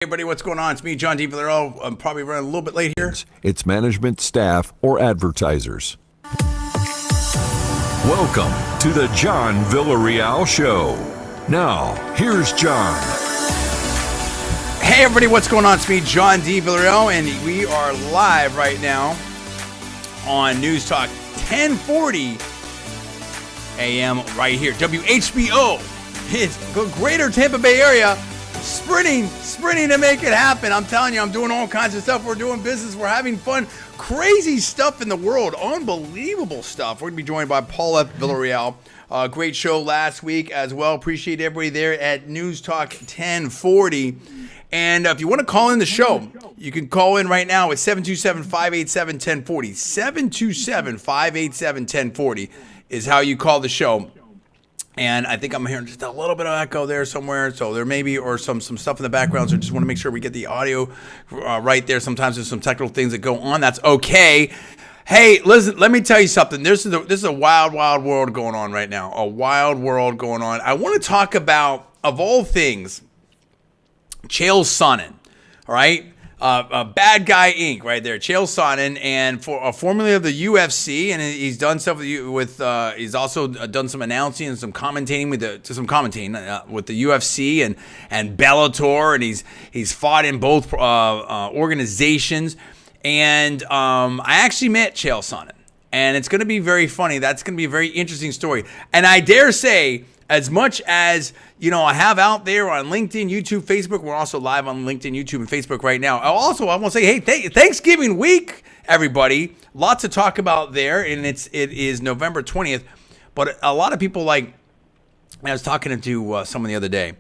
Hey everybody, what's going on? It's me, John D. Villarreal. I'm probably running a little bit late here. It's management, staff, or advertisers. Welcome to the John Villarreal Show. Now, here's John. Hey everybody, what's going on? It's me, John D. Villarreal, and we are live right now on Newstalk 1040 AM right here. WHBO, it's the greater Tampa Bay area. Sprinting to make it happen. I'm telling you, I'm doing all kinds of stuff. We're doing business. We're having fun. Crazy stuff in the world. Unbelievable stuff. We're going to be joined by Paul F. Villarreal. Great show last week as well. Appreciate everybody there at Newstalk 1040. And if you want to call in the show, you can call in right now at 727-587-1040. 727-587-1040 is how you call the show. And I think I'm hearing just a little bit of echo there somewhere. So there may be, or some stuff in the background. So just want to make sure we get the audio right there. Sometimes there's some technical things that go on. That's okay. Hey, listen, let me tell you something. This is a wild, wild world going on right now. A wild world going on. I want to talk about, of all things, Chael Sonnen. All right? Bad Guy Inc. right there, Chael Sonnen, and formerly of the UFC, and he's done stuff with he's also done some announcing and some commentating with the UFC and Bellator, and he's fought in both organizations. And I actually met Chael Sonnen, and it's going to be very funny. That's going to be a very interesting story, and I dare say, as much as, you know, I have out there on LinkedIn, YouTube, Facebook. We're also live on LinkedIn, YouTube, and Facebook right now. I want to say, hey, Thanksgiving week, everybody. Lots to talk about there, and it is November 20th. But a lot of people, like, I was talking to someone the other day,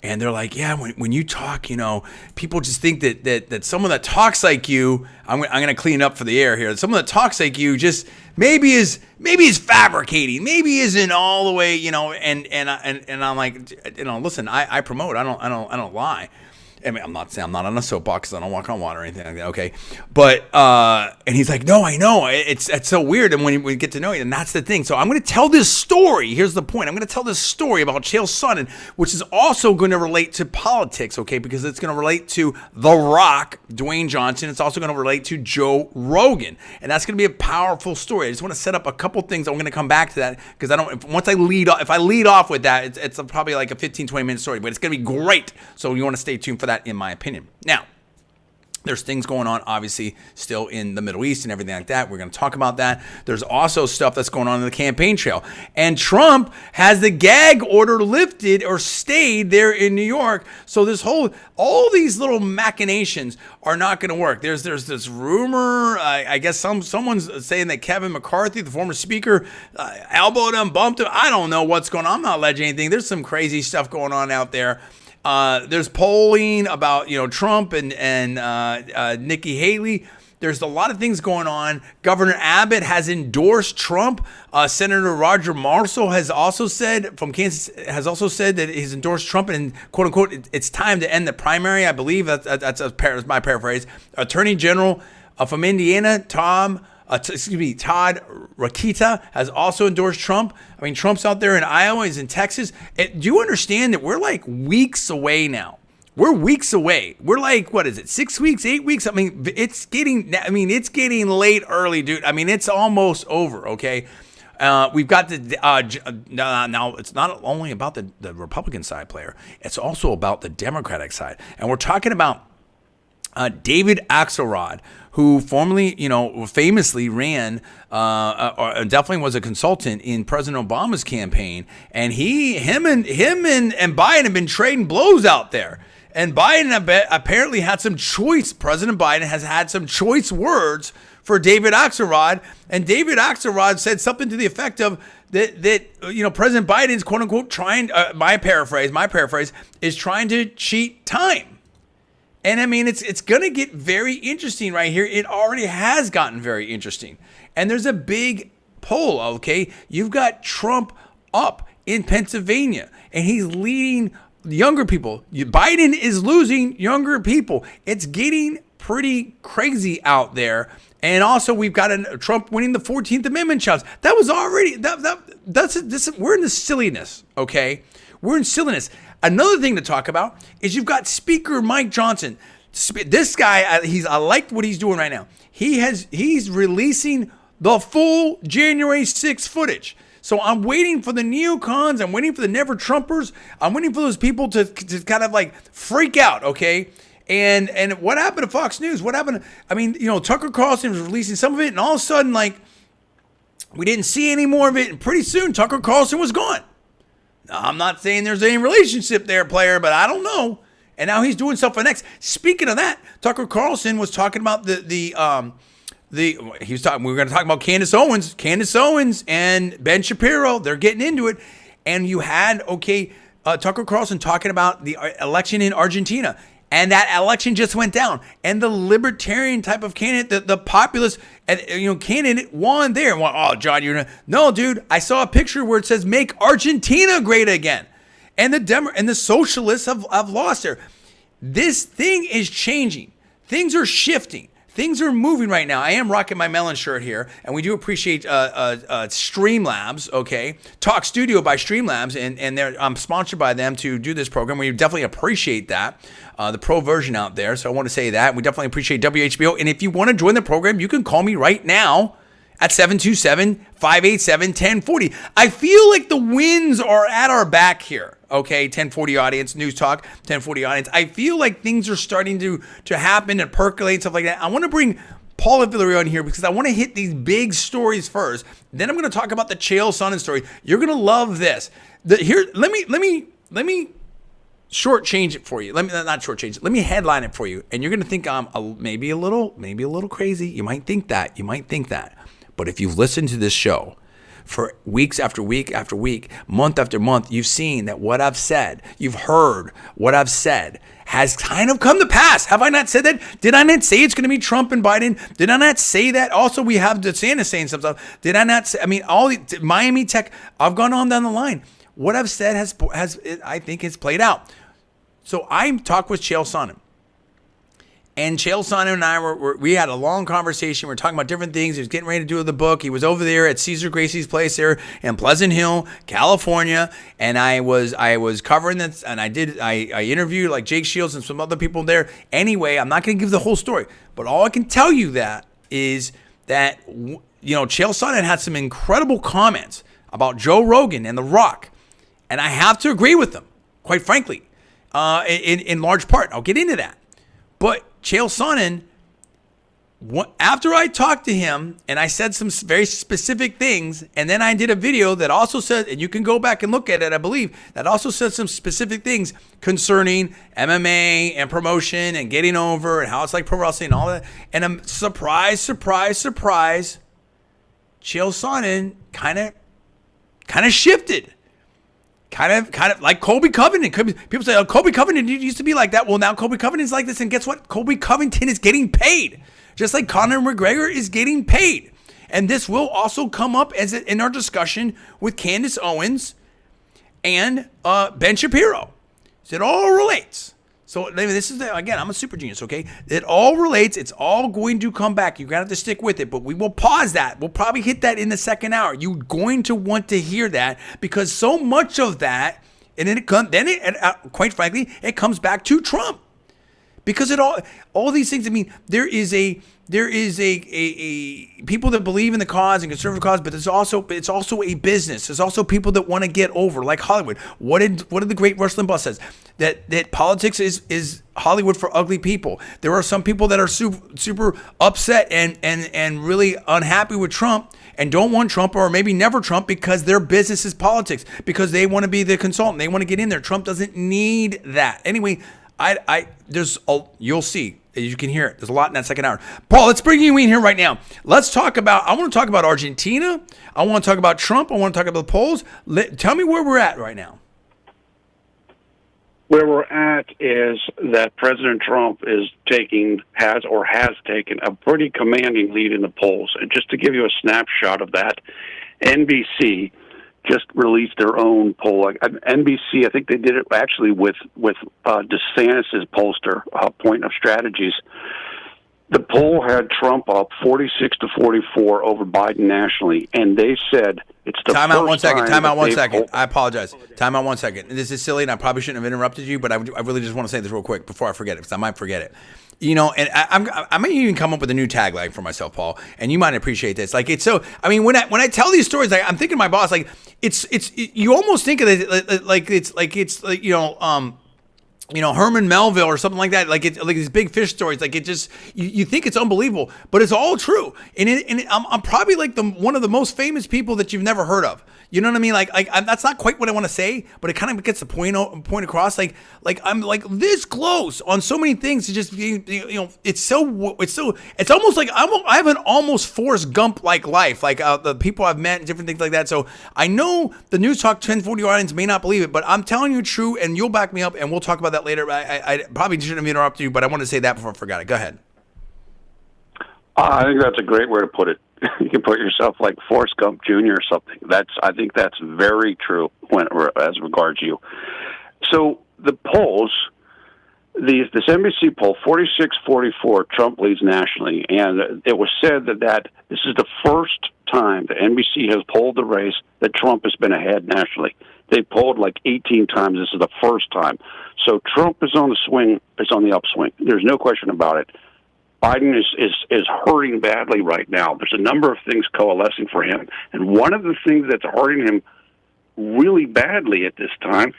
and they're like, yeah, when you talk, you know, people just think that someone that talks like you, I'm going to clean up for the air here. Someone that talks like you just maybe is fabricating, maybe isn't all the way, you know, and I'm like, you know, listen, I promote, I don't lie. I mean, I'm not saying I'm not on a soapbox, I don't walk on water or anything like that, okay? But, and he's like, no, I know, it's so weird, and when we get to know you, and that's the thing. So I'm going to tell this story, here's the point, I'm going to tell this story about Chael Sonnen, which is also going to relate to politics, okay? Because it's going to relate to The Rock, Dwayne Johnson, it's also going to relate to Joe Rogan, and that's going to be a powerful story. I just want to set up a couple things, I'm going to come back to that, because if I lead off with that, it's probably like a 15-20 minute story, but it's going to be great, so you want to stay tuned for that, in my opinion. Now, there's things going on, obviously, still in the Middle East and everything like that. We're going to talk about that. There's also stuff that's going on in the campaign trail. And Trump has the gag order lifted or stayed there in New York. So all these little machinations are not going to work. There's this rumor, I guess someone's saying that Kevin McCarthy, the former speaker, elbowed him, bumped him. I don't know what's going on. I'm not alleging anything. There's some crazy stuff going on out there. There's polling about, you know, Trump and Nikki Haley. There's a lot of things going on. Governor Abbott has endorsed Trump. Senator Roger Marshall has also said from Kansas that he's endorsed Trump and quote unquote it's time to end the primary. I believe that's my paraphrase. Attorney General from Indiana, Todd Rokita has also endorsed Trump. I mean, Trump's out there in Iowa, he's in Texas. Do you understand that we're like weeks away now? We're weeks away. We're like, what is it, 6 weeks, 8 weeks? I mean, it's getting late early, dude. I mean, it's almost over, okay? We've got now it's not only about the Republican side player, it's also about the Democratic side. And we're talking about David Axelrod, who formerly, you know, famously ran, or definitely was a consultant in President Obama's campaign, and him and Biden have been trading blows out there. And Biden apparently had some choice. President Biden has had some choice words for David Axelrod, and David Axelrod said something to the effect of that you know, President Biden's quote unquote trying. My paraphrase is trying to cheat time. And I mean, it's going to get very interesting right here. It already has gotten very interesting. And there's a big poll, okay? You've got Trump up in Pennsylvania, and he's leading younger people. Biden is losing younger people. It's getting pretty crazy out there. And also, we've got Trump winning the 14th Amendment challenge. That was already, we're in the silliness, okay? We're in silliness. Another thing to talk about is you've got Speaker Mike Johnson. This guy, I like what he's doing right now. He's releasing the full January 6th footage. So I'm waiting for the neocons. I'm waiting for the never Trumpers. I'm waiting for those people to kind of like freak out, okay? And what happened to Fox News? What happened? Tucker Carlson was releasing some of it, and all of a sudden, like, we didn't see any more of it. And pretty soon, Tucker Carlson was gone. Now, I'm not saying there's any relationship there, player, but I don't know. And now he's doing stuff for next. Speaking of that, Tucker Carlson was talking about we were going to talk about Candace Owens and Ben Shapiro. They're getting into it. And you had, Tucker Carlson talking about the election in Argentina. And that election just went down. And the libertarian type of candidate, the populist candidate won there. Oh, John, no, dude. I saw a picture where it says "Make Argentina Great Again," and the socialists have lost there. This thing is changing. Things are shifting. Things are moving right now. I am rocking my melon shirt here, and we do appreciate Streamlabs, okay? Talk Studio by Streamlabs, and I'm sponsored by them to do this program. We definitely appreciate that, the pro version out there. So I want to say that. We definitely appreciate WHBO. And if you want to join the program, you can call me right now at 727-587-1040. I feel like the winds are at our back here, okay? 1040 audience, Newstalk 1040 audience. I feel like things are starting to happen and percolate, stuff like that. I want to bring Paul Villarreal in here because I want to hit these big stories first. Then I'm going to talk about the Chael Sonnen story. You're going to love this. Let me shortchange it for you. Let me headline it for you. And you're going to think I'm maybe a little crazy. You might think that. But if you've listened to this show for weeks after week after week, month after month, you've seen that what I've said, you've heard what I've said has kind of come to pass. Have I not said that? Did I not say it's going to be Trump and Biden? Did I not say that? Also, we have DeSantis saying some stuff. Did I not say, all the Miami Tech, I've gone on down the line. What I've said has I think it's played out. So I talked with Chael Sonnen. And Chael Sonnen and I we had a long conversation. We were talking about different things. He was getting ready to do the book. He was over there at Cesar Gracie's place there in Pleasant Hill, California. And I was covering this, and I interviewed like Jake Shields and some other people there. Anyway, I'm not going to give the whole story, but all I can tell you is that Chael Sonnen had some incredible comments about Joe Rogan and The Rock, and I have to agree with them, quite frankly, in large part. I'll get into that, but Chael Sonnen, after I talked to him and I said some very specific things, and then I did a video that also said, and you can go back and look at it, I believe, that also said some specific things concerning MMA and promotion and getting over and how it's like pro wrestling and all that. And I'm surprise, Chael Sonnen kind of shifted. Kind of like Colby Covington. People say, oh, Colby Covington used to be like that. Well, now Colby Covington's like this. And guess what? Colby Covington is getting paid. Just like Conor McGregor is getting paid. And this will also come up in our discussion with Candace Owens and Ben Shapiro. So it all relates. So this is, again, I'm a super genius, okay? It all relates. It's all going to come back. You're going to have to stick with it, but we will pause that. We'll probably hit that in the second hour. You're going to want to hear that because so much of that, and then quite frankly, it comes back to Trump. Because all these things, I mean, there is a people that believe in the cause and conservative cause, but it's also a business. There's also people that want to get over, like Hollywood. What did the great Rush Limbaugh says? That politics is Hollywood for ugly people. There are some people that are super upset and really unhappy with Trump and don't want Trump or maybe never Trump because their business is politics, because they want to be the consultant. They want to get in there. Trump doesn't need that. Anyway, you'll see. You can hear it. There's a lot in that second hour. Paul, let's bring you in here right now. I want to talk about Argentina. I want to talk about Trump. I want to talk about the polls. Tell me where we're at right now. Where we're at is that President Trump has taken a pretty commanding lead in the polls. And just to give you a snapshot of that, NBC just released their own poll. NBC, I think they did it actually with DeSantis' pollster, Point of Strategies. The poll had Trump up 46 to 44 over Biden nationally, and they said it's the Time first out 1 second. time Time out that 1 they've second. polled- I apologize. Time out 1 second. This is silly, and I probably shouldn't have interrupted you, but I really just want to say this real quick before I forget it, because I might forget it. You know, and I might even come up with a new tagline for myself, Paul, and you might appreciate this. Like, it's so. I mean, when I tell these stories, like, I'm thinking of my boss. Like, you almost think of it like it's Herman Melville or something like that. Like these big fish stories. Like, it just, you think it's unbelievable, but it's all true. And I'm probably like one of the most famous people that you've never heard of. You know what I mean? Like that's not quite what I want to say, but it kind of gets the point across. Like I'm like this close on so many things. To just, it's almost like I have an almost Forrest Gump like life. Like the people I've met and different things like that. So I know the Newstalk 1040 audience may not believe it, but I'm telling you true, and you'll back me up, and we'll talk about that later. I probably shouldn't have interrupted you, but I want to say that before I forgot it. Go ahead. I think that's a great way to put it. You can put yourself like Forrest Gump Jr. or something. I think that's very true as regards you. So the polls, this NBC poll, 46-44, Trump leads nationally, and it was said that this is the first time that NBC has polled the race that Trump has been ahead nationally. They polled like 18 times. This is the first time. So Trump is on the upswing. There's no question about it. Biden is hurting badly right now. There's a number of things coalescing for him. And one of the things that's hurting him really badly at this time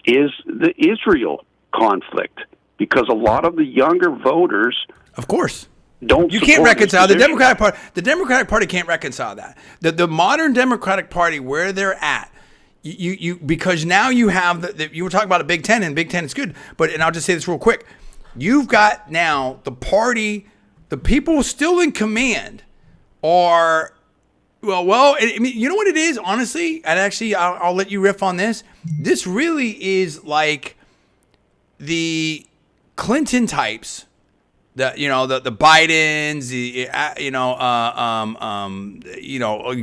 is the Israel conflict, because a lot of the younger voters, of course, don't. You can't reconcile the Democratic Party. The Democratic Party can't reconcile that. The modern Democratic Party, where they're at, you because now you have you were talking about a Big Ten, and Big Ten is good, and I'll just say this real quick. You've got now the party, the people still in command are, I mean, you know what it is, honestly? And actually, I'll let you riff on this. This really is like the Clinton types, the Bidens,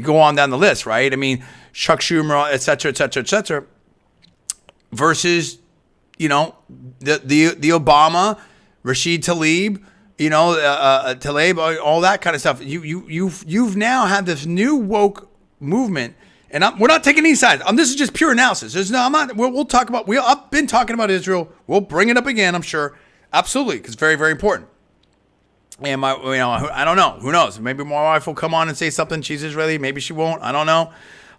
go on down the list, right? I mean, Chuck Schumer, et cetera, versus, the Obama, Rashid Tlaib, Tlaib, all that kind of stuff. You've now had this new woke movement, and we're not taking any sides. This is just pure analysis. We'll talk about. I've been talking about Israel. We'll bring it up again, I'm sure, absolutely, because it's very, very important. And I don't know. Who knows? Maybe my wife will come on and say something. She's Israeli. Maybe she won't. I don't know.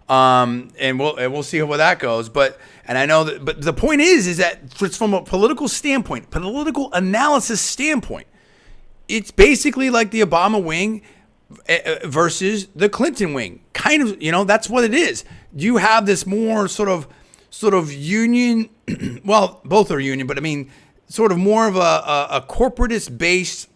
And we'll see where that goes. But I know that. But the point is that it's from a political standpoint, political analysis standpoint, it's basically like the Obama wing versus the Clinton wing. Kind of, that's what it is. You have this more sort of union. Well, both are union, but I mean, sort of more of a corporatist based,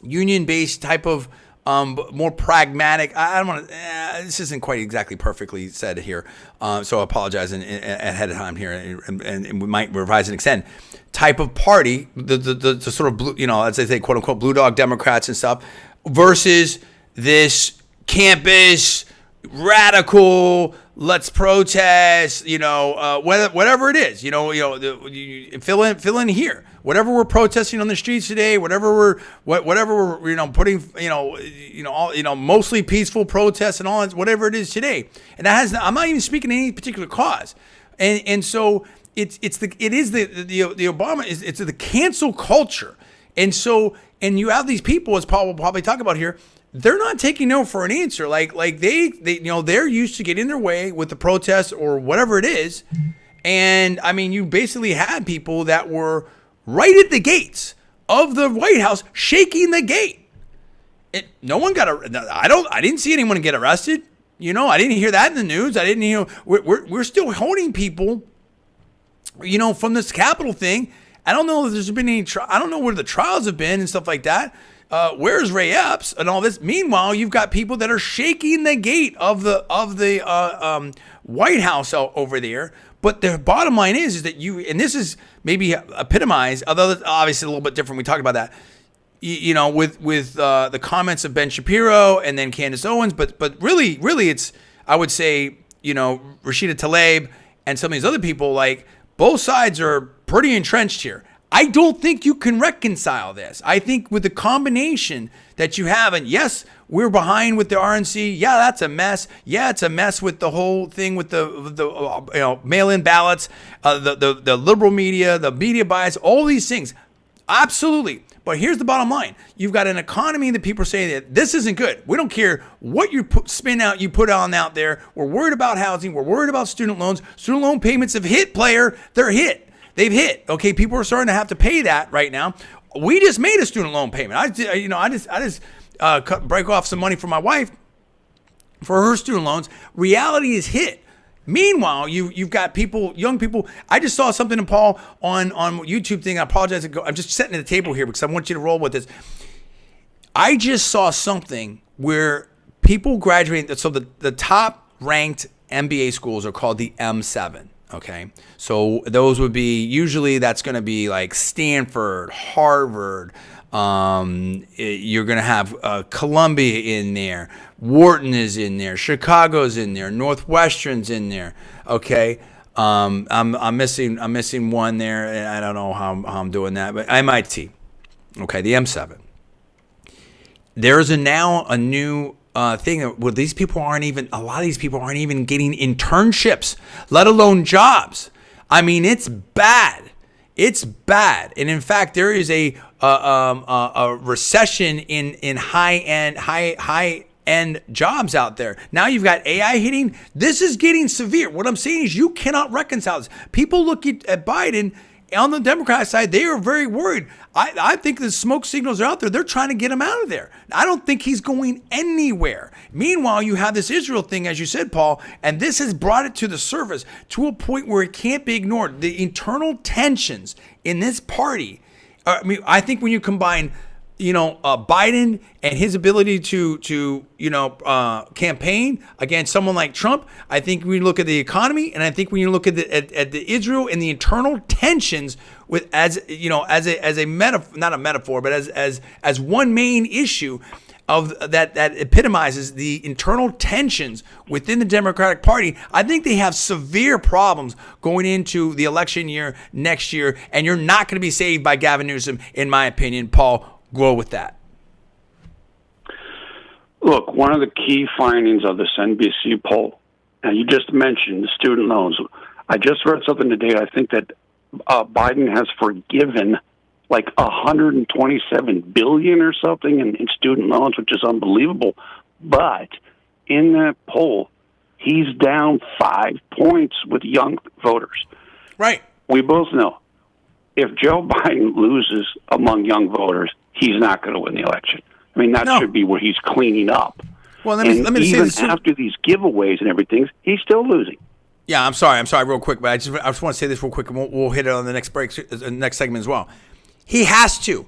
union based type of. More pragmatic. I don't want to. This isn't quite exactly perfectly said here, so I apologize ahead of time here, and we might revise and extend. Type of party, the sort of blue, as they say, quote unquote, blue dog Democrats and stuff, versus this campus radical. Let's protest. Whatever it is. Fill in here. Whatever we're protesting on the streets today, whatever we're putting, mostly peaceful protests and all that, whatever it is today. And I'm not even speaking to any particular cause. And so it's the Obama it's the cancel culture. And you have these people, as Paul will probably talk about here, they're not taking no for an answer. Like they're used to getting their way with the protests or whatever it is. And I mean, you basically had people that were right at the gates of the White House shaking the gate. No one I didn't see anyone get arrested. I didn't hear that in the news. I didn't we're still holding people, from this Capitol thing. I don't know if there's been any I don't know where the trials have been and stuff like that. Where's Ray Epps and all this? Meanwhile, you've got people that are shaking the gate of the White House over there. But the bottom line is that and this is maybe epitomized, although it's obviously a little bit different. We talked about that, with the comments of Ben Shapiro and then Candace Owens. But really, it's, I would say, Rashida Tlaib and some of these other people, like both sides are pretty entrenched here. I don't think you can reconcile this. I think with the combination that you have, and yes, we're behind with the RNC. Yeah, that's a mess. Yeah, it's a mess with the whole thing with the mail-in ballots, the liberal media, the media bias, all these things. Absolutely. But here's the bottom line. You've got an economy that people are saying that this isn't good. We don't care what you you put on out there. We're worried about housing. We're worried about student loans. Student loan payments have hit, player. They're hit. They've hit. Okay, people are starting to have to pay that right now. We just made a student loan payment. I just break off some money for my wife for her student loans. Reality is hit. Meanwhile, you've got people, young people. I just saw something in Paul on YouTube thing. I apologize. I'm just setting the table here because I want you to roll with this. I just saw something where people graduating. So the top ranked MBA schools are called the M7. Okay, so those would be usually that's going to be like Stanford, Harvard. You're going to have Columbia in there. Wharton is in there. Chicago's in there. Northwestern's in there. Okay. I'm missing one there, and I don't know how I'm doing that, but MIT. Okay, the M7. There's now a new thing where these people aren't even. A lot of these people aren't even getting internships, let alone jobs. I mean, it's bad. It's bad, and in fact, there is a recession in high end jobs out there. Now you've got AI hitting. This is getting severe. What I'm saying is you cannot reconcile this. People look at Biden on the Democrat side. They are very worried. I think the smoke signals are out there. They're trying to get him out of there. I don't think he's going anywhere. Meanwhile, you have this Israel thing, as you said, Paul, and this has brought it to the surface to a point where it can't be ignored. The internal tensions in this party. I think when you combine, Biden and his ability to campaign against someone like Trump, I think when you look at the economy, and I think when you look at the Israel and the internal tensions with as a metaphor, not a metaphor, but as one main issue of that epitomizes the internal tensions within the Democratic Party, I think they have severe problems going into the election year next year, and you're not going to be saved by Gavin Newsom, in my opinion. Paul, go with that. Look, one of the key findings of this NBC poll, and you just mentioned the student loans. I just read something today. I think that Biden has forgiven like $127 billion or something in student loans, which is unbelievable. But in that poll, he's down 5 points with young voters. Right. We both know if Joe Biden loses among young voters, he's not going to win the election. I mean, that should be where he's cleaning up. Well, let me say even this. After these giveaways and everything, he's still losing. Yeah, I'm sorry, real quick, but I just want to say this real quick, and we'll hit it on the next break, next segment as well. He has to,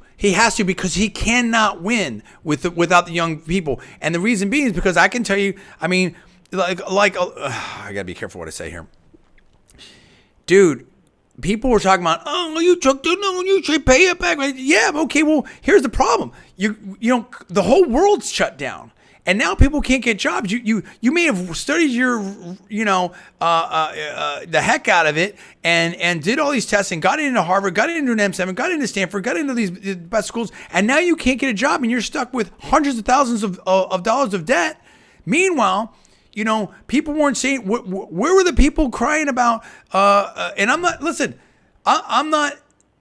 because he cannot win without the young people, and the reason being is because I can tell you, I mean, I gotta be careful what I say here, dude. People were talking about, you took the loan, you should pay it back. Yeah, okay. Well, here's the problem. The whole world's shut down, and now people can't get jobs. You may have studied the heck out of it, and did all these tests and got into Harvard, got into an M7, got into Stanford, got into these best schools, and now you can't get a job, and you're stuck with hundreds of thousands of dollars of debt. Meanwhile, people weren't saying, where were the people crying about, and I'm not, listen, I'm not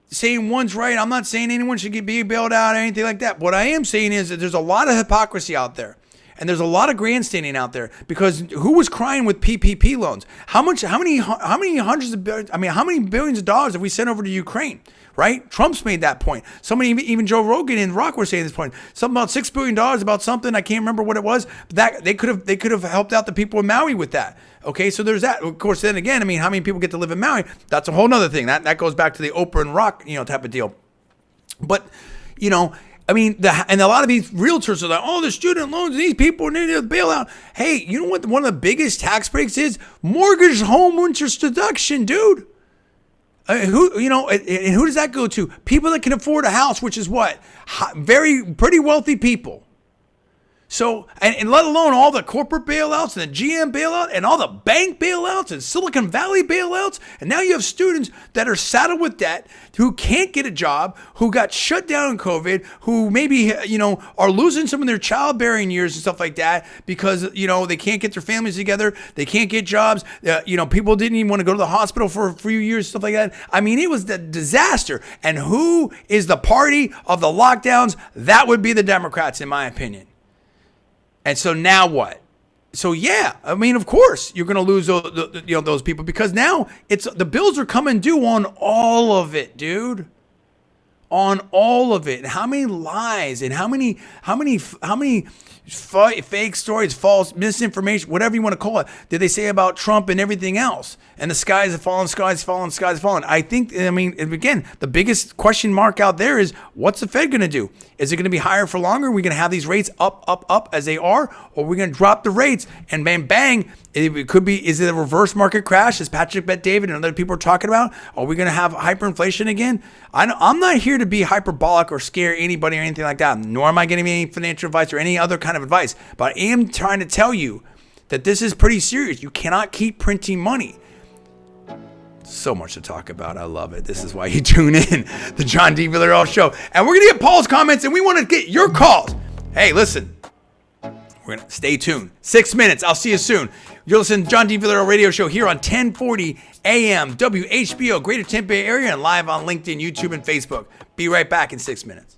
saying one's right. I'm not saying anyone should be bailed out or anything like that. What I am saying is that there's a lot of hypocrisy out there, and there's a lot of grandstanding out there, because who was crying with PPP loans? How many billions of dollars have we sent over to Ukraine? Right? Trump's made that point. Somebody, even Joe Rogan and Rock were saying this point. Something about $6 billion about something. I can't remember what it was. But that they could have helped out the people in Maui with that. Okay, so there's that. Of course, then again, I mean, how many people get to live in Maui? That's a whole nother thing. That goes back to the Oprah and Rock, type of deal. But, I mean, and a lot of these realtors are like, the student loans, these people need a bailout. Hey, you know what? One of the biggest tax breaks is mortgage home interest deduction, dude. And who does that go to? People that can afford a house, which is what? Pretty wealthy people. So, and let alone all the corporate bailouts and the GM bailout and all the bank bailouts and Silicon Valley bailouts. And now you have students that are saddled with debt, who can't get a job, who got shut down in COVID, who maybe, are losing some of their childbearing years and stuff like that because, they can't get their families together. They can't get jobs. People didn't even want to go to the hospital for a few years, stuff like that. I mean, it was the disaster. And who is the party of the lockdowns? That would be the Democrats, in my opinion. And so now what? So yeah, I mean, of course you're going to lose those people because now the bills are coming due on all of it, dude. On all of it. And how many lies and how many fake stories, false misinformation, whatever you want to call it, did they say about Trump and everything else? And the skies have fallen, skies fallen, skies fallen. Again, the biggest question mark out there is what's the Fed going to do? Is it going to be higher for longer? Are we going to have these rates up as they are? Or are we going to drop the rates and bang, it could be, is it a reverse market crash as Patrick Bet-David and other people are talking about? Are we going to have hyperinflation again? I'm not here to be hyperbolic or scare anybody or anything like that, nor am I giving any financial advice or any other kind of advice. But I am trying to tell you that this is pretty serious. You cannot keep printing money. So much to talk about. I love it. This is why you tune in the John D. Villarreal Show. And we're going to get Paul's comments and we want to get your calls. Hey, listen. We're going to stay tuned. 6 minutes. I'll see you soon. You're listening to John D. Villarreal Radio Show here on 1040 AM WHBO, Greater Tampa Bay Area, and live on LinkedIn, YouTube, and Facebook. Be right back in 6 minutes.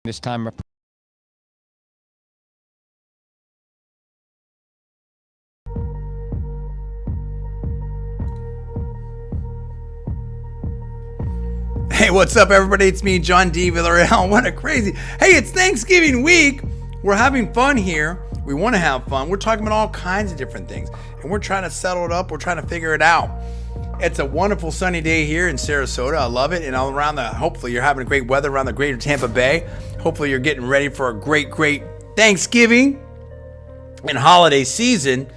This time. Hey, what's up, everybody? It's me, John D. Villarreal. What a crazy... Hey, it's Thanksgiving week. We're having fun here. We want to have fun. We're talking about all kinds of different things, and we're trying to settle it up. We're trying to figure it out. It's a wonderful sunny day here in Sarasota. I love it. And all around hopefully you're having great weather around the greater Tampa Bay. Hopefully you're getting ready for a great Thanksgiving and holiday season.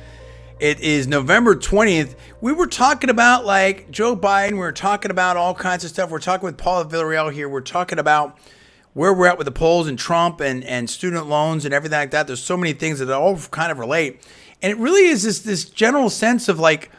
It is November 20th. We were talking about like Joe Biden. We were talking about all kinds of stuff. We're talking with Paul Villarreal here. We're talking about where we're at with the polls and Trump and student loans and everything like that. There's so many things that all kind of relate. And it really is this general sense of like,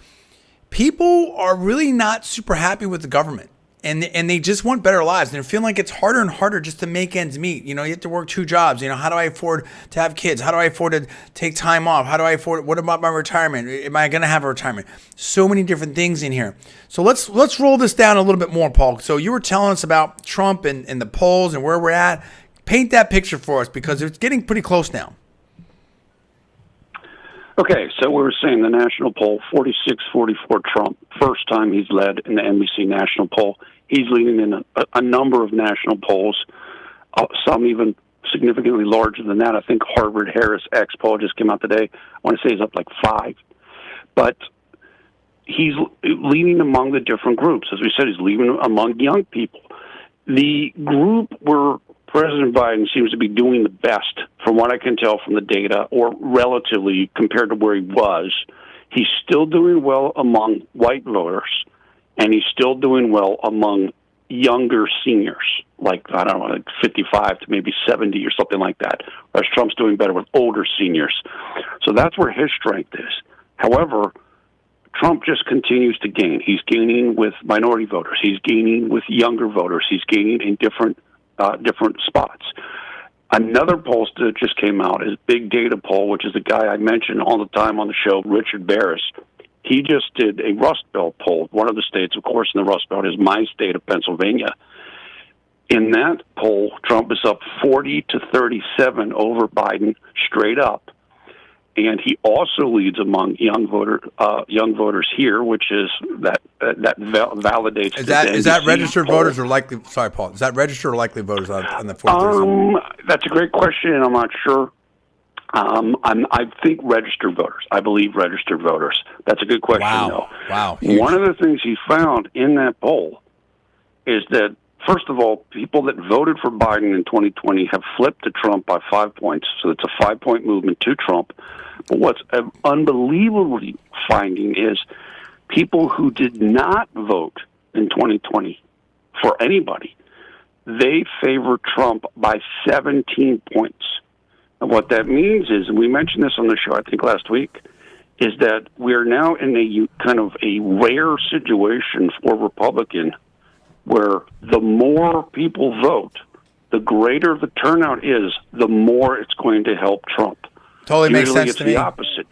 people are really not super happy with the government, and they just want better lives. And they're feeling like it's harder and harder just to make ends meet. You know, you have to work 2 jobs. You know, how do I afford to have kids? How do I afford to take time off? How do I afford? What about my retirement? Am I going to have a retirement? So many different things in here. So let's roll this down a little bit more, Paul. So you were telling us about Trump and the polls and where we're at. Paint that picture for us, because it's getting pretty close now. Okay, so we were saying the national poll, 46-44 Trump. First time he's led in the NBC national poll. He's leading in a number of national polls, some even significantly larger than that. I think Harvard-Harris X poll just came out today. I want to say he's up like 5. But he's leading among the different groups. As we said, he's leading among young people. The group where President Biden seems to be doing the best, from what I can tell from the data, or relatively compared to where he was. He's still doing well among white voters, and he's still doing well among younger seniors, like, I don't know, like 55 to maybe 70 or something like that, whereas Trump's doing better with older seniors. So that's where his strength is. However, Trump just continues to gain. He's gaining with minority voters. He's gaining with younger voters. He's gaining in different spots. Another poll that just came out is Big Data Poll, which is the guy I mention all the time on the show, Richard Barris. He just did a Rust Belt poll. One of the states, of course, in the Rust Belt is my state of Pennsylvania. In that poll, Trump is up 40-37 over Biden, straight up. And he also leads among young voters here, which is that validates. Is that registered poll. Voters or likely? Sorry, Paul. Is that registered or likely voters on the 40? That's a great question, and I'm not sure. I think registered voters. I believe registered voters. That's a good question, though. Wow. Huge. One of the things he found in that poll is that, first of all, people that voted for Biden in 2020 have flipped to Trump by 5 points. So it's a 5-point movement to Trump. But what's unbelievably finding is people who did not vote in 2020 for anybody, they favor Trump by 17 points. And what that means is, and we mentioned this on the show, I think last week, is that we're now in a kind of a rare situation for Republican, where the more people vote, the greater the turnout is, the more it's going to help Trump. Totally makes Usually sense it's to me. the opposite.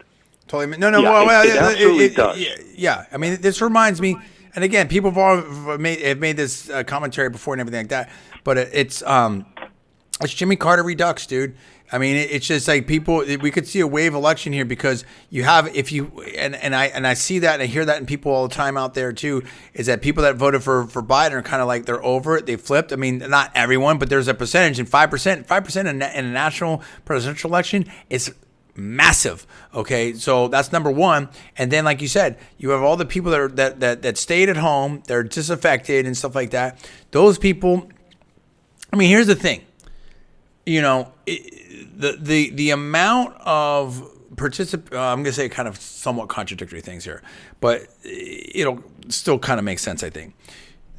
Totally. It absolutely does. Yeah. I mean, this reminds me, and again, people have made this commentary before and everything like that, but it's Jimmy Carter Redux, dude. I mean, it's just like we could see a wave election here, because you have, and I see that and I hear that in people all the time out there too, is that people that voted for Biden are kind of like, they're over it. They flipped. I mean, not everyone, but there's a percentage, and 5% in a national presidential election is massive. Okay. So that's number one. And then, like you said, you have all the people that stayed at home, they're disaffected and stuff like that. Those people, I mean, here's the thing, you know, the amount of I'm going to say kind of somewhat contradictory things here, but it'll still kind of make sense, I think.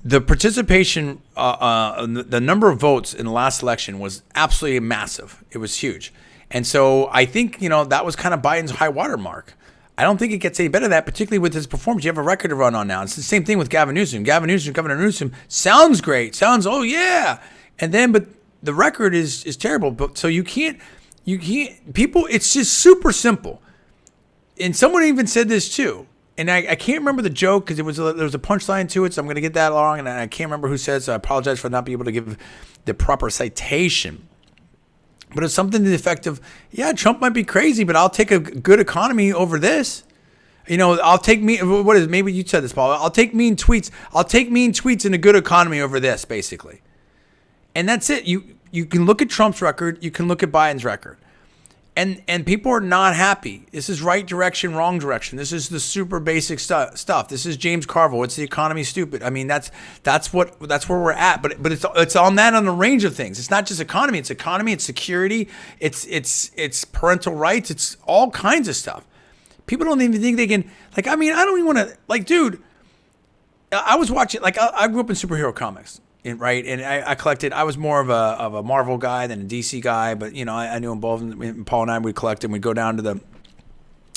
The participation, the number of votes in the last election was absolutely massive. It was huge. And so I think, you know, that was kind of Biden's high water mark. I don't think it gets any better than that, particularly with his performance. You have a record to run on now. It's the same thing with Governor Newsom sounds great. Oh yeah. And then, but the record is terrible. But so you can't, people, it's just super simple. And someone even said this too. And I can't remember the joke, because there was a punchline to it, so I'm going to get that wrong. And I can't remember who said, so I apologize for not being able to give the proper citation. But it's something to the effect of, yeah, Trump might be crazy, but I'll take a good economy over this. I'll take what is it? Maybe you said this, Paul. I'll take mean tweets. I'll take mean tweets and a good economy over this, basically. And that's it. You can look at Trump's record. You can look at Biden's record. And people are not happy. This is right direction, wrong direction. This is the super basic stuff. This is James Carville. It's the economy stupid. I mean, that's where we're at. But it's on the range of things. It's not just economy. It's economy. It's security. It's parental rights. It's all kinds of stuff. People don't even think they can. Like, I mean, I don't even want to. Like, dude, I was watching. Like, I grew up in superhero comics. Right, and I collected. I was more of a Marvel guy than a DC guy, but I knew them both. And Paul and I would collect them. We'd go down to the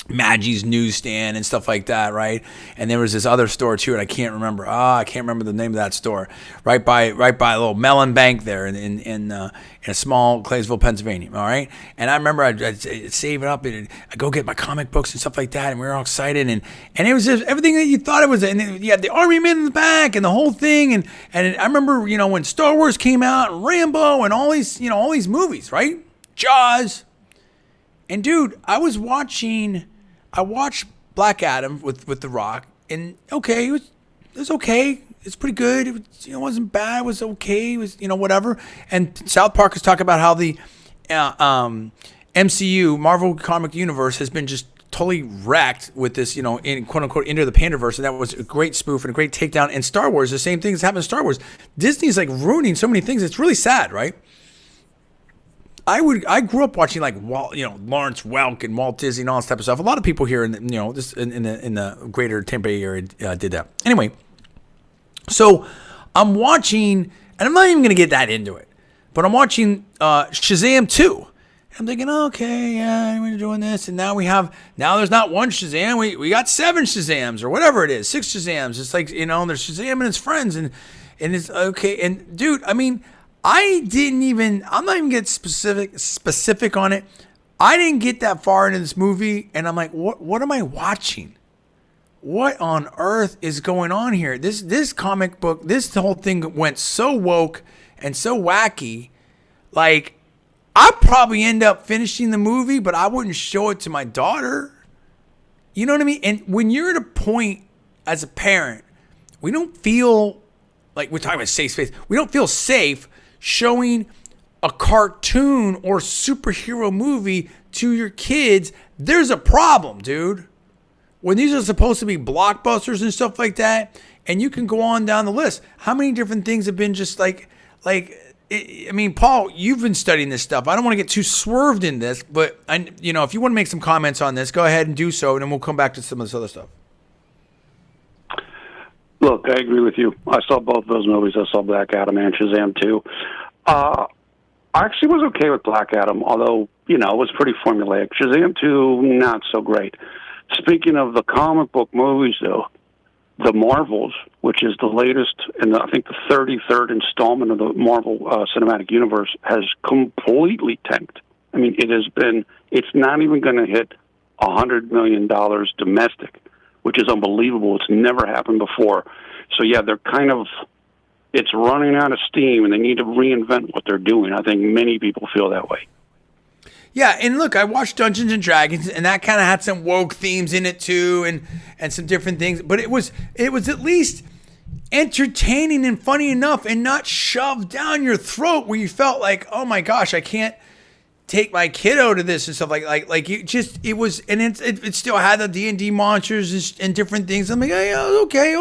Maggie's newsstand and stuff like that, right? And there was this other store too, and I can't remember. I can't remember the name of that store. Right by a little melon bank there in a small Claysville, Pennsylvania. All right, and I remember I'd save it up and I'd go get my comic books and stuff like that, and we were all excited, and it was just everything that you thought it was. And you had the Army Men in the back and the whole thing, and I remember when Star Wars came out, and Rambo, and all these movies, right? Jaws, and dude, I watched Black Adam with The Rock, and okay, it was okay. It's pretty good. It wasn't bad. It was okay. It was whatever. And South Park is talking about how the MCU, Marvel Comic Universe, has been just totally wrecked with this, in quote unquote Into the Pandaverse, and that was a great spoof and a great takedown. And Star Wars, the same thing has happened to Star Wars. Disney's like ruining so many things. It's really sad, right? I grew up watching like Lawrence Welk and Walt Disney and all this type of stuff. A lot of people here in the greater Tampa Bay area did that. Anyway, so I'm watching, and I'm not even gonna get that into it, but I'm watching Shazam 2. I'm thinking, okay, yeah, we're doing this, and now there's not one Shazam, we got 7 Shazams or whatever it is, 6 Shazams. It's like there's Shazam and his friends, and it's okay. And dude, I mean, I'm not even getting specific on it. I didn't get that far into this movie, and I'm like, what am I watching? What on earth is going on here? This comic book, this whole thing went so woke and so wacky. Like, I'd probably end up finishing the movie, but I wouldn't show it to my daughter. You know what I mean? And when you're at a point as a parent, we don't feel like, we're talking about safe space, we don't feel safe showing a cartoon or superhero movie to your kids. There's a problem, dude. When these are supposed to be blockbusters and stuff like that, and you can go on down the list. How many different things have been just like, I mean, Paul, you've been studying this stuff. I don't want to get too swerved in this, but if you want to make some comments on this, go ahead and do so, and then we'll come back to some of this other stuff. Look, I agree with you. I saw both of those movies. I saw Black Adam and Shazam 2. I actually was okay with Black Adam, although, it was pretty formulaic. Shazam 2, not so great. Speaking of the comic book movies, though, The Marvels, which is the latest and I think the 33rd installment of the Marvel Cinematic Universe, has completely tanked. I mean, it's not even going to hit $100 million domestic, which is unbelievable. It's never happened before. So, yeah, it's running out of steam, and they need to reinvent what they're doing. I think many people feel that way. Yeah, and look, I watched Dungeons and Dragons, and that kind of had some woke themes in it too, and some different things. But it was at least entertaining and funny enough, and not shoved down your throat where you felt like, oh my gosh, I can't take my kiddo to this and stuff like it was, and it still had the D&D monsters and different things. I'm like, oh, okay. It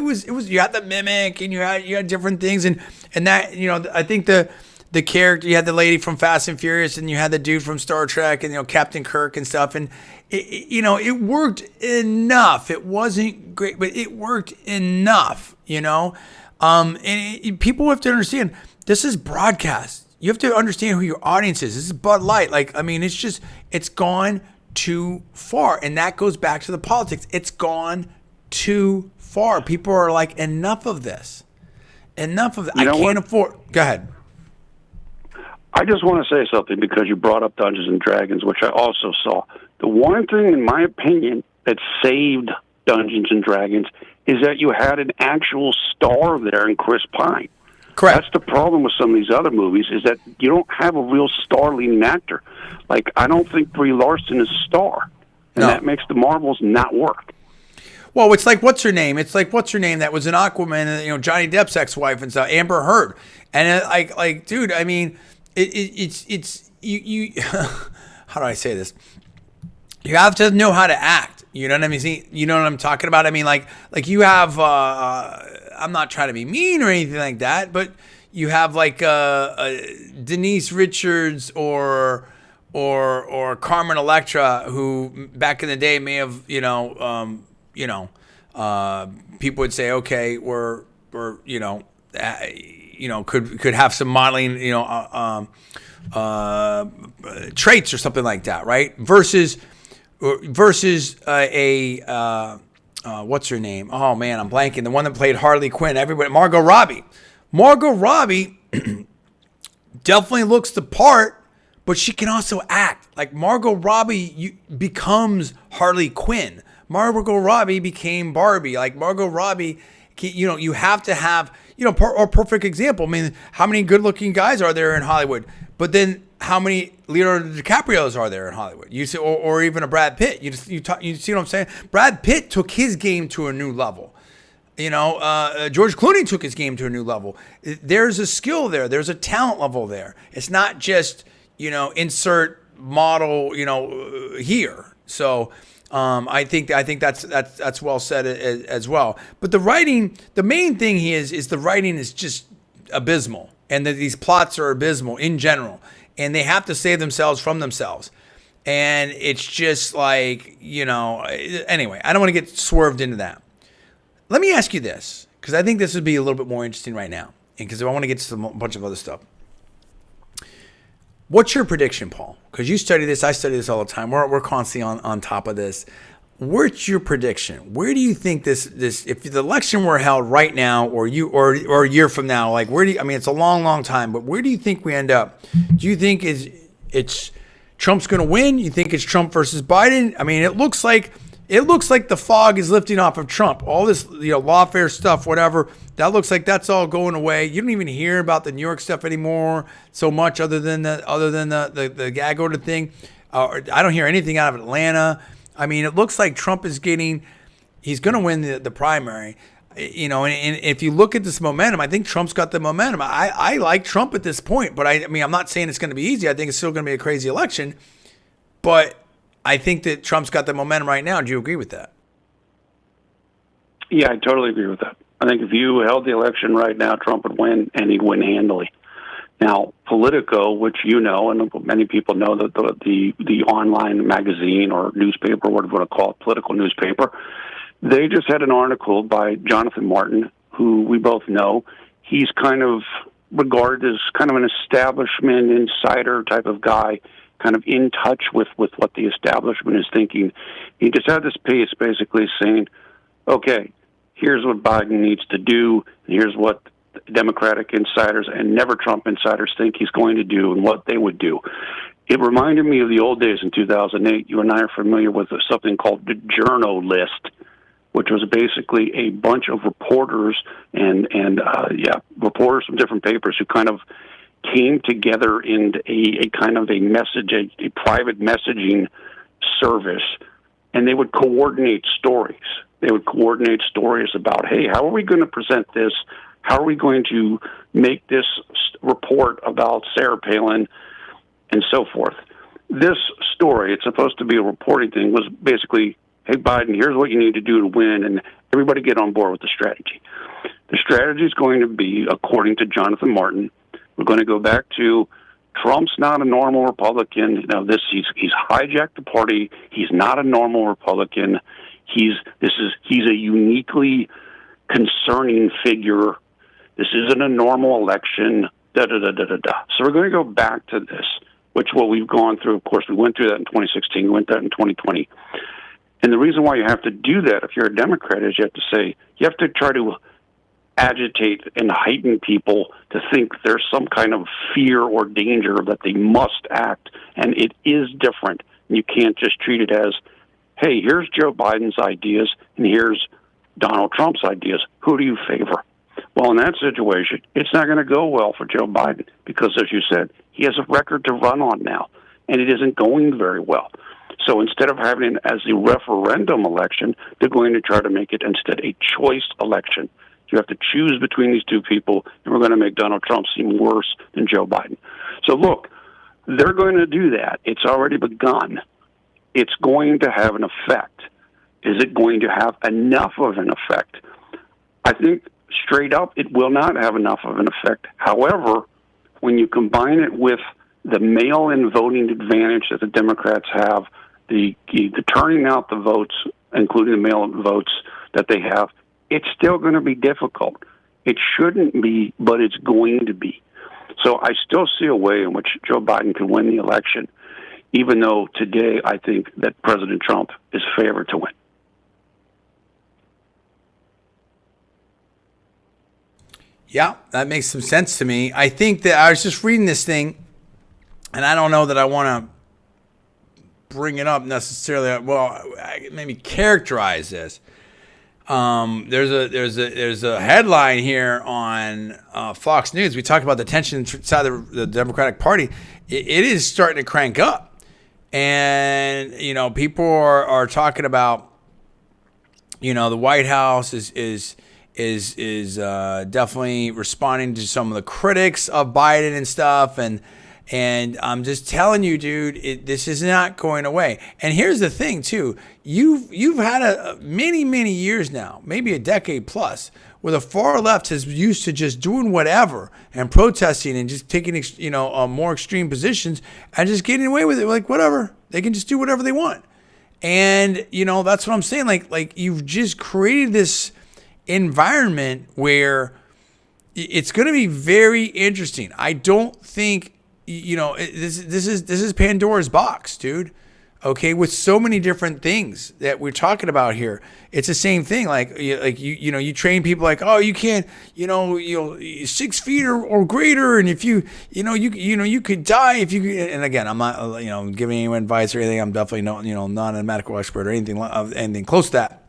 was you had the mimic, and you had different things, and that I think the character, you had the lady from Fast and Furious, and you had the dude from Star Trek, and Captain Kirk and stuff, and it worked enough. It wasn't great, but it worked enough. People have to understand, this is broadcast. You have to understand who your audience is. This is Bud Light. It's gone too far, and that goes back to the politics. It's gone too far. People are like, enough of this. Enough of that. I can't afford. Go ahead. I just want to say something because you brought up Dungeons and Dragons, which I also saw. The one thing, in my opinion, that saved Dungeons and Dragons is that you had an actual star there in Chris Pine. Correct. That's the problem with some of these other movies, is that you don't have a real star leading actor. Like, I don't think Brie Larson is a star, and No. that makes the Marvels not work. Well, it's like what's her name? It's like what's her name that was in Aquaman, Johnny Depp's ex-wife and stuff, Amber Heard. And dude, I mean, it's you. How do I say this? You have to know how to act. You know what I mean? See, you know what I'm talking about? I mean, like you have. I'm not trying to be mean or anything like that, but you have like Denise Richards or Carmen Electra, who back in the day may have, people would say, okay, we're could have some modeling, traits or something like that, right? Versus what's her name? Oh man, I'm blanking. The one that played Harley Quinn. Everybody, Margot Robbie. Margot Robbie definitely looks the part, but she can also act. Like Margot Robbie becomes Harley Quinn. Margot Robbie became Barbie. Like Margot Robbie, you have to have, a perfect example. I mean, how many good-looking guys are there in Hollywood? But then how many Leonardo DiCaprios are there in Hollywood? You see, or even a Brad Pitt. You see what I'm saying? Brad Pitt took his game to a new level. George Clooney took his game to a new level. There's a skill there. There's a talent level there. It's not just, insert model, here. So I think that's well said as well. But the writing, the main thing is the writing is just abysmal, and that these plots are abysmal in general, and they have to save themselves from themselves. And it's just like, anyway, I don't want to get swerved into that. Let me ask you this, because I think this would be a little bit more interesting right now, and because I want to get to a bunch of other stuff. What's your prediction, Paul? Because you study this, I study this all the time. We're constantly on top of this. What's your prediction? Where do you think this if the election were held right now, or a year from now, like it's a long time, but where do you think we end up? Do you think it's Trump's going to win? You think it's Trump versus Biden? I mean, it looks like the fog is lifting off of Trump. All this, lawfare stuff, whatever, that looks like that's all going away. You don't even hear about the New York stuff anymore so much, other than the gag order thing. I don't hear anything out of Atlanta. I mean, it looks like Trump he's going to win the primary. And if you look at this momentum, I think Trump's got the momentum. I like Trump at this point, but I mean, I'm not saying it's going to be easy. I think it's still going to be a crazy election, but I think that Trump's got the momentum right now. Do you agree with that? Yeah, I totally agree with that. I think if you held the election right now, Trump would win, and he'd win handily. Now, Politico, which and many people know, that the online magazine or newspaper, whatever you want to call it, political newspaper, they just had an article by Jonathan Martin, who we both know. He's kind of regarded as kind of an establishment insider type of guy, kind of in touch with what the establishment is thinking. He just had this piece basically saying, okay, here's what Biden needs to do, and here's what Democratic insiders and never Trump insiders think he's going to do and what they would do. It reminded me of the old days in 2008. You and I are familiar with something called the Journo List, which was basically a bunch of reporters and reporters from different papers who kind of came together in a kind of a private messaging service, and they would coordinate stories. They would coordinate stories about, hey, how are we going to present this? How are we going to make this report about Sarah Palin and so forth? This story, it's supposed to be a reporting thing, was basically, hey, Biden, here's what you need to do to win, and everybody get on board with the strategy. The strategy is going to be, according to Jonathan Martin, we're going to go back to Trump's not a normal Republican. He's hijacked the party. He's not a normal Republican. He's a uniquely concerning figure. This isn't a normal election. So we're going to go back to this, which what we've gone through. Of course, we went through that in 2016. We went through that in 2020. And the reason why you have to do that, if you're a Democrat, is you have to try to agitate and heighten people to think there's some kind of fear or danger that they must act, and it is different. And you can't just treat it as, hey, here's Joe Biden's ideas, and here's Donald Trump's ideas. Who do you favor? Well, in that situation, it's not going to go well for Joe Biden because, as you said, he has a record to run on now, and it isn't going very well. So instead of having it as a referendum election, they're going to try to make it instead a choice election. You have to choose between these two people, and we're going to make Donald Trump seem worse than Joe Biden. So look, they're going to do that. It's already begun. It's going to have an effect. Is it going to have enough of an effect? I think straight up it will not have enough of an effect. However, when you combine it with the mail-in voting advantage that the Democrats have, the turning out the votes, including the mail-in votes that they have, it's still going to be difficult. It shouldn't be, but it's going to be. So I still see a way in which Joe Biden can win the election, even though today I think that President Trump is favored to win. Yeah, that makes some sense to me. I think that I was just reading this thing, and I don't know that I want to bring it up necessarily. Well, maybe characterize this. There's a headline here on Fox News. We talked about the tension inside the Democratic Party. It is starting to crank up, and people are talking about the White House is definitely responding to some of the critics of Biden and stuff, and I'm just telling you, dude, this is not going away. And here's the thing, too. You've had many years now, maybe a decade plus, where the far left is used to just doing whatever and protesting and just taking more extreme positions and just getting away with it, like whatever. They can just do whatever they want. And that's what I'm saying. Like you've just created this environment where it's going to be very interesting. I don't think. This is Pandora's box, dude. Okay, with so many different things that we're talking about here, it's the same thing. You train people like, oh, you can't, 6 feet or greater, and if you could die if you. And again, I'm not, giving anyone advice or anything. I'm definitely not a medical expert or anything close to that.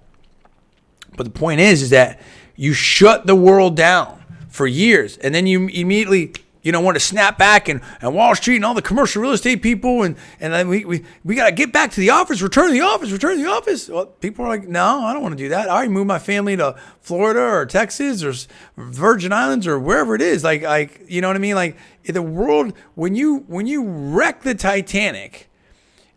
But the point is that you shut the world down for years, and then you immediately. Want to snap back and Wall Street and all the commercial real estate people and then we got to get back to the office, return to the office. Well, people are like, no, I don't want to do that. I already moved my family to Florida or Texas or Virgin Islands or wherever it is. Like you know what I mean? Like the world, when you wreck the Titanic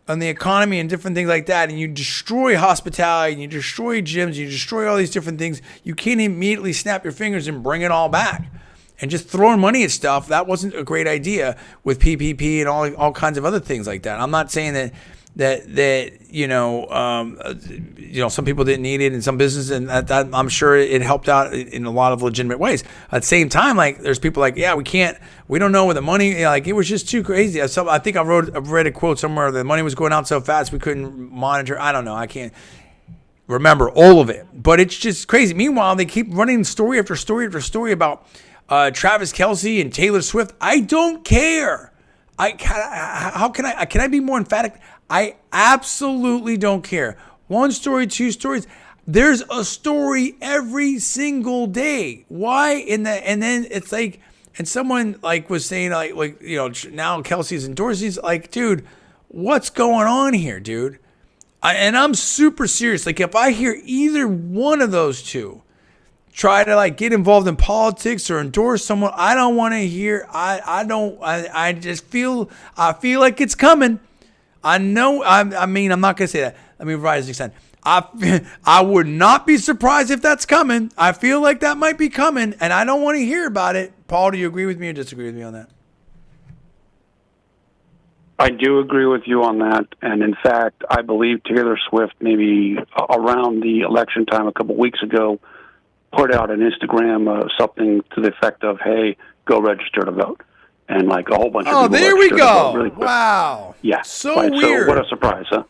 on the economy and different things like that, and you destroy hospitality and you destroy gyms, and you destroy all these different things, you can't immediately snap your fingers and bring it all back. And just throwing money at stuff, that wasn't a great idea with PPP and all kinds of other things like that. I'm not saying that some people didn't need it in some businesses, and that I'm sure it helped out in a lot of legitimate ways. At the same time, like there's people like, yeah, we don't know where the money, it was just too crazy. I think I've read a quote somewhere, the money was going out so fast we couldn't monitor. I don't know. I can't remember all of it, but it's just crazy. Meanwhile, they keep running story after story after story about Travis Kelce and Taylor Swift. I don't care. Can I be more emphatic? I absolutely don't care. One story, two stories. There's a story every single day. Why? And then it's like, and someone was saying now Kelce's endorsing. Like, dude, what's going on here, dude? And I'm super serious. Like, if I hear either one of those two try to get involved in politics or endorse someone, I don't want to hear. I just feel like it's coming. I know. I'm not gonna say that. Let me revise this extent. I would not be surprised if that's coming. I feel like that might be coming, and I don't want to hear about it. Paul, do you agree with me or disagree with me on that? I do agree with you on that, and in fact, I believe Taylor Swift, maybe around the election time a couple weeks ago, put out an Instagram something to the effect of, "Hey, go register to vote," and a whole bunch of people. Oh, there we go! Really wow, yeah, so right? weird. So what a surprise, huh?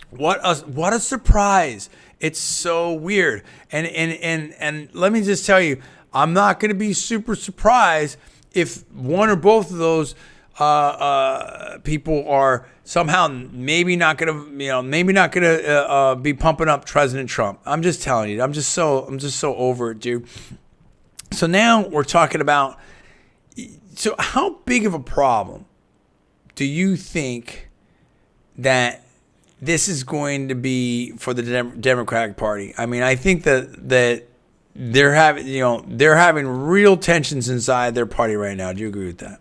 What a surprise! It's so weird, and let me just tell you, I'm not going to be super surprised if one or both of those people are somehow maybe not gonna be pumping up President Trump. I'm just telling you. I'm just so over it, dude. So now we're talking about. So how big of a problem do you think that this is going to be for the Democratic Party? I mean, I think that they're having real tensions inside their party right now. Do you agree with that?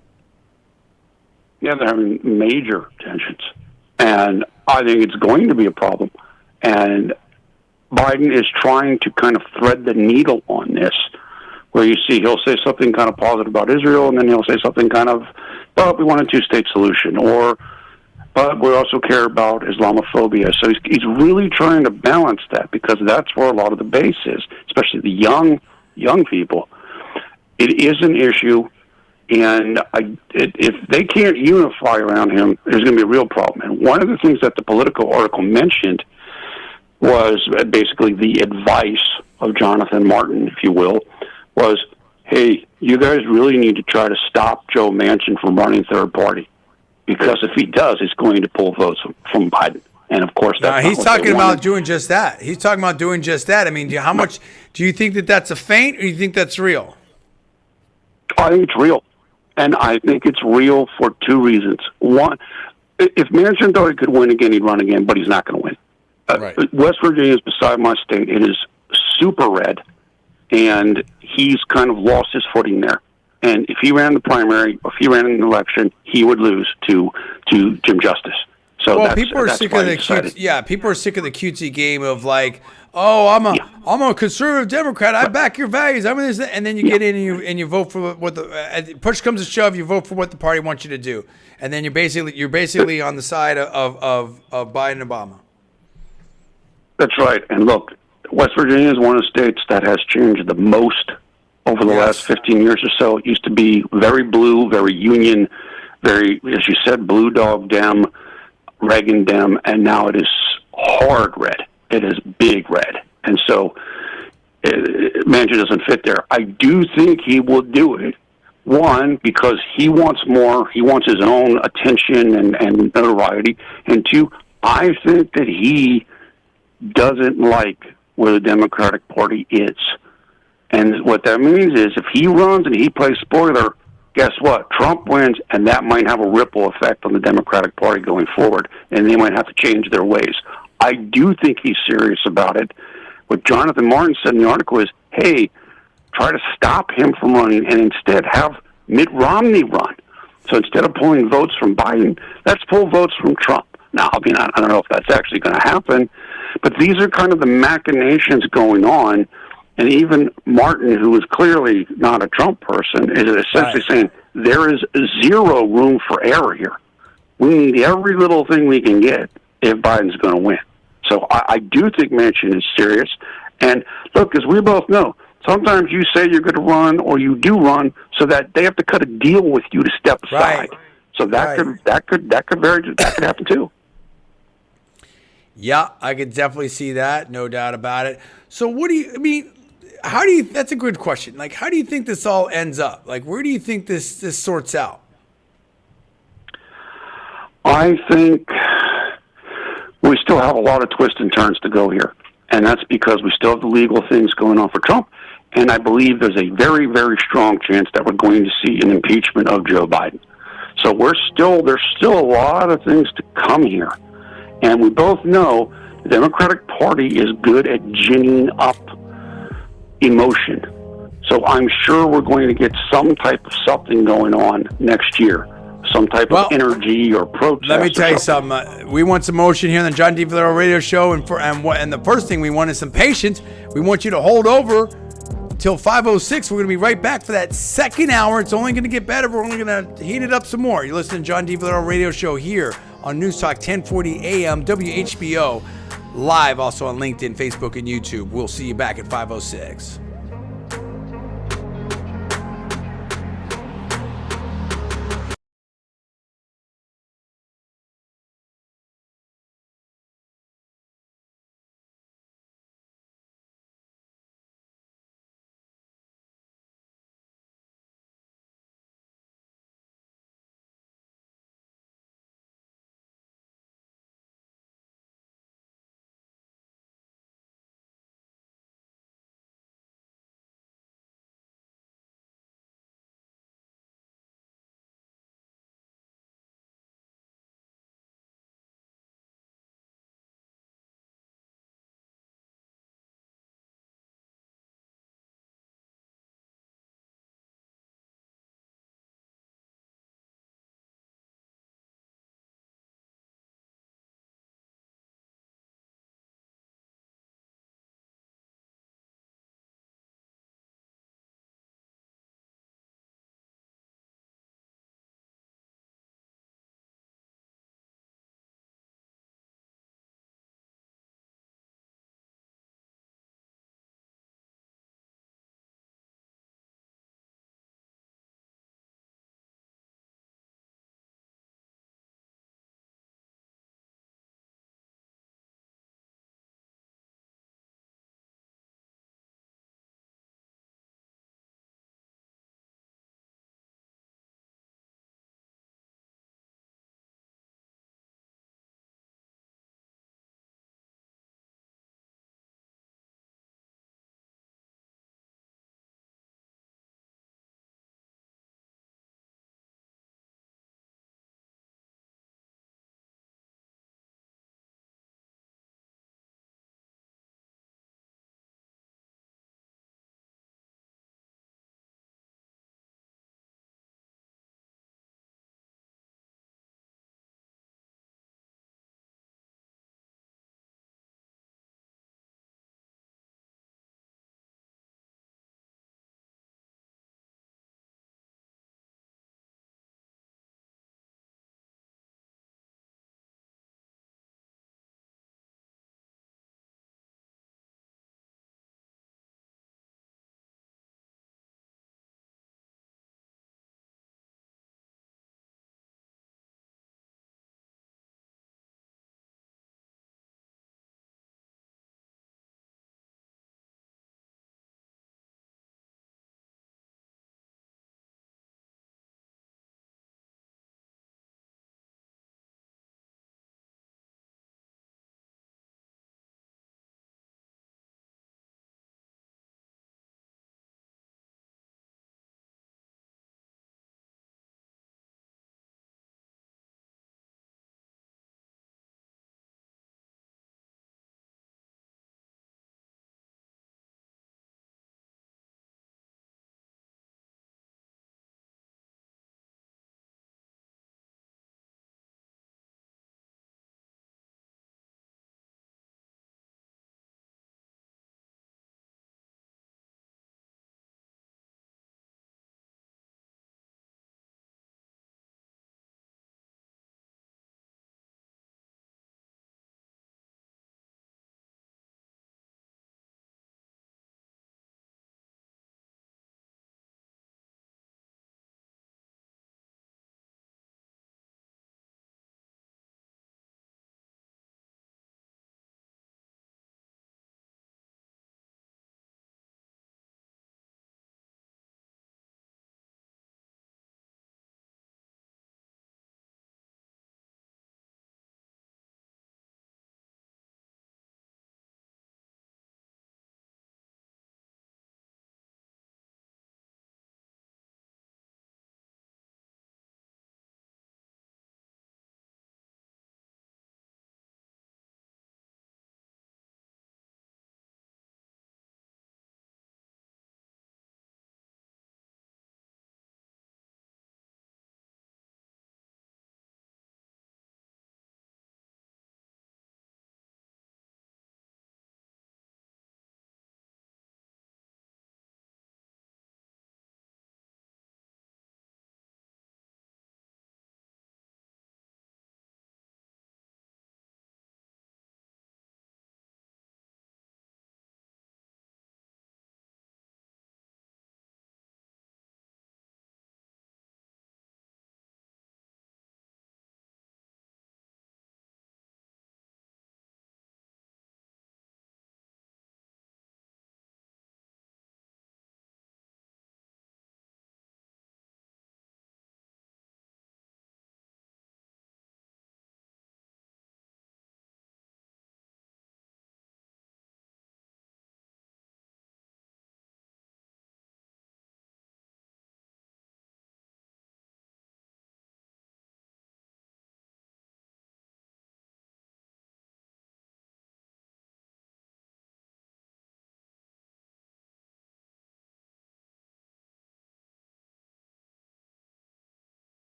Yeah, they're having major tensions, and I think it's going to be a problem. And Biden is trying to kind of thread the needle on this, where you see he'll say something kind of positive about Israel, and then he'll say something kind of, but we want a two-state solution, or but we also care about Islamophobia. So he's really trying to balance that, because that's where a lot of the base is, especially the young people. It is an issue, and if they can't unify around him, there's going to be a real problem. And one of the things that the Politico article mentioned was basically the advice of Jonathan Martin, if you will, was, hey, you guys really need to try to stop Joe Manchin from running third party, because if he does, it's going to pull votes from Biden. And of course, that's he's talking about doing just that. He's talking about doing just that. I mean, how much do you think that that's a feint, or do you think that's real? I think it's real. And I think it's real for two reasons. One, if Manchin thought he could win again, he'd run again, but he's not going to win. Right. West Virginia is beside my state. It is super red, and he's kind of lost his footing there. And if he ran the primary, or if he ran an election, he would lose to Jim Justice. So people are sick of the cute, people are sick of the cutesy game of like, oh, I'm a conservative Democrat. I back your values. I'm this, and then you get in and you vote for what the push comes to shove. You vote for what the party wants you to do, and then you're basically on the side of Biden and Obama. That's right. And look, West Virginia is one of the states that has changed the most over the last 15 years or so. It used to be very blue, very union, very, as you said, blue dog Dem, Reagan Dem, and now it is hard red. It is big red. And so Manchin doesn't fit there. I do think he will do it. One, because he wants more. He wants his own attention and notoriety. And two, I think that he doesn't like where the Democratic Party is. And what that means is if he runs and he plays spoiler, guess what? Trump wins, and that might have a ripple effect on the Democratic Party going forward, and they might have to change their ways. I do think he's serious about it. What Jonathan Martin said in the article is, hey, try to stop him from running and instead have Mitt Romney run. So instead of pulling votes from Biden, let's pull votes from Trump. Now, I mean, I don't know if that's actually going to happen, but these are kind of the machinations going on. And even Martin, who is clearly not a Trump person, is essentially saying there is zero room for error here. We need every little thing we can get if Biden's going to win. So I do think Manchin is serious. And look, as we both know, sometimes you say you're going to run or you do run so that they have to cut a deal with you to step aside. Right. So that could happen too. Yeah, I could definitely see that, no doubt about it. So that's a good question. Like, how do you think this all ends up? Like, where do you think this sorts out? I think we still have a lot of twists and turns to go here. And that's because we still have the legal things going on for Trump. And I believe there's a very, very strong chance that we're going to see an impeachment of Joe Biden. So there's still a lot of things to come here. And we both know the Democratic Party is good at ginning up emotion. So I'm sure we're going to get some type of something going on next year. Some type of energy or protest. Let me tell you something. We want some motion here on the John D. Villarreal Radio Show, and the first thing we want is some patience. We want you to hold over till 5:06. We're going to be right back for that second hour. It's only going to get better. We're only going to heat it up some more. You're listening to John D. Villarreal Radio Show here on Newstalk 1040 AM, WHBO, live also on LinkedIn, Facebook, and YouTube. We'll see you back at 5:06.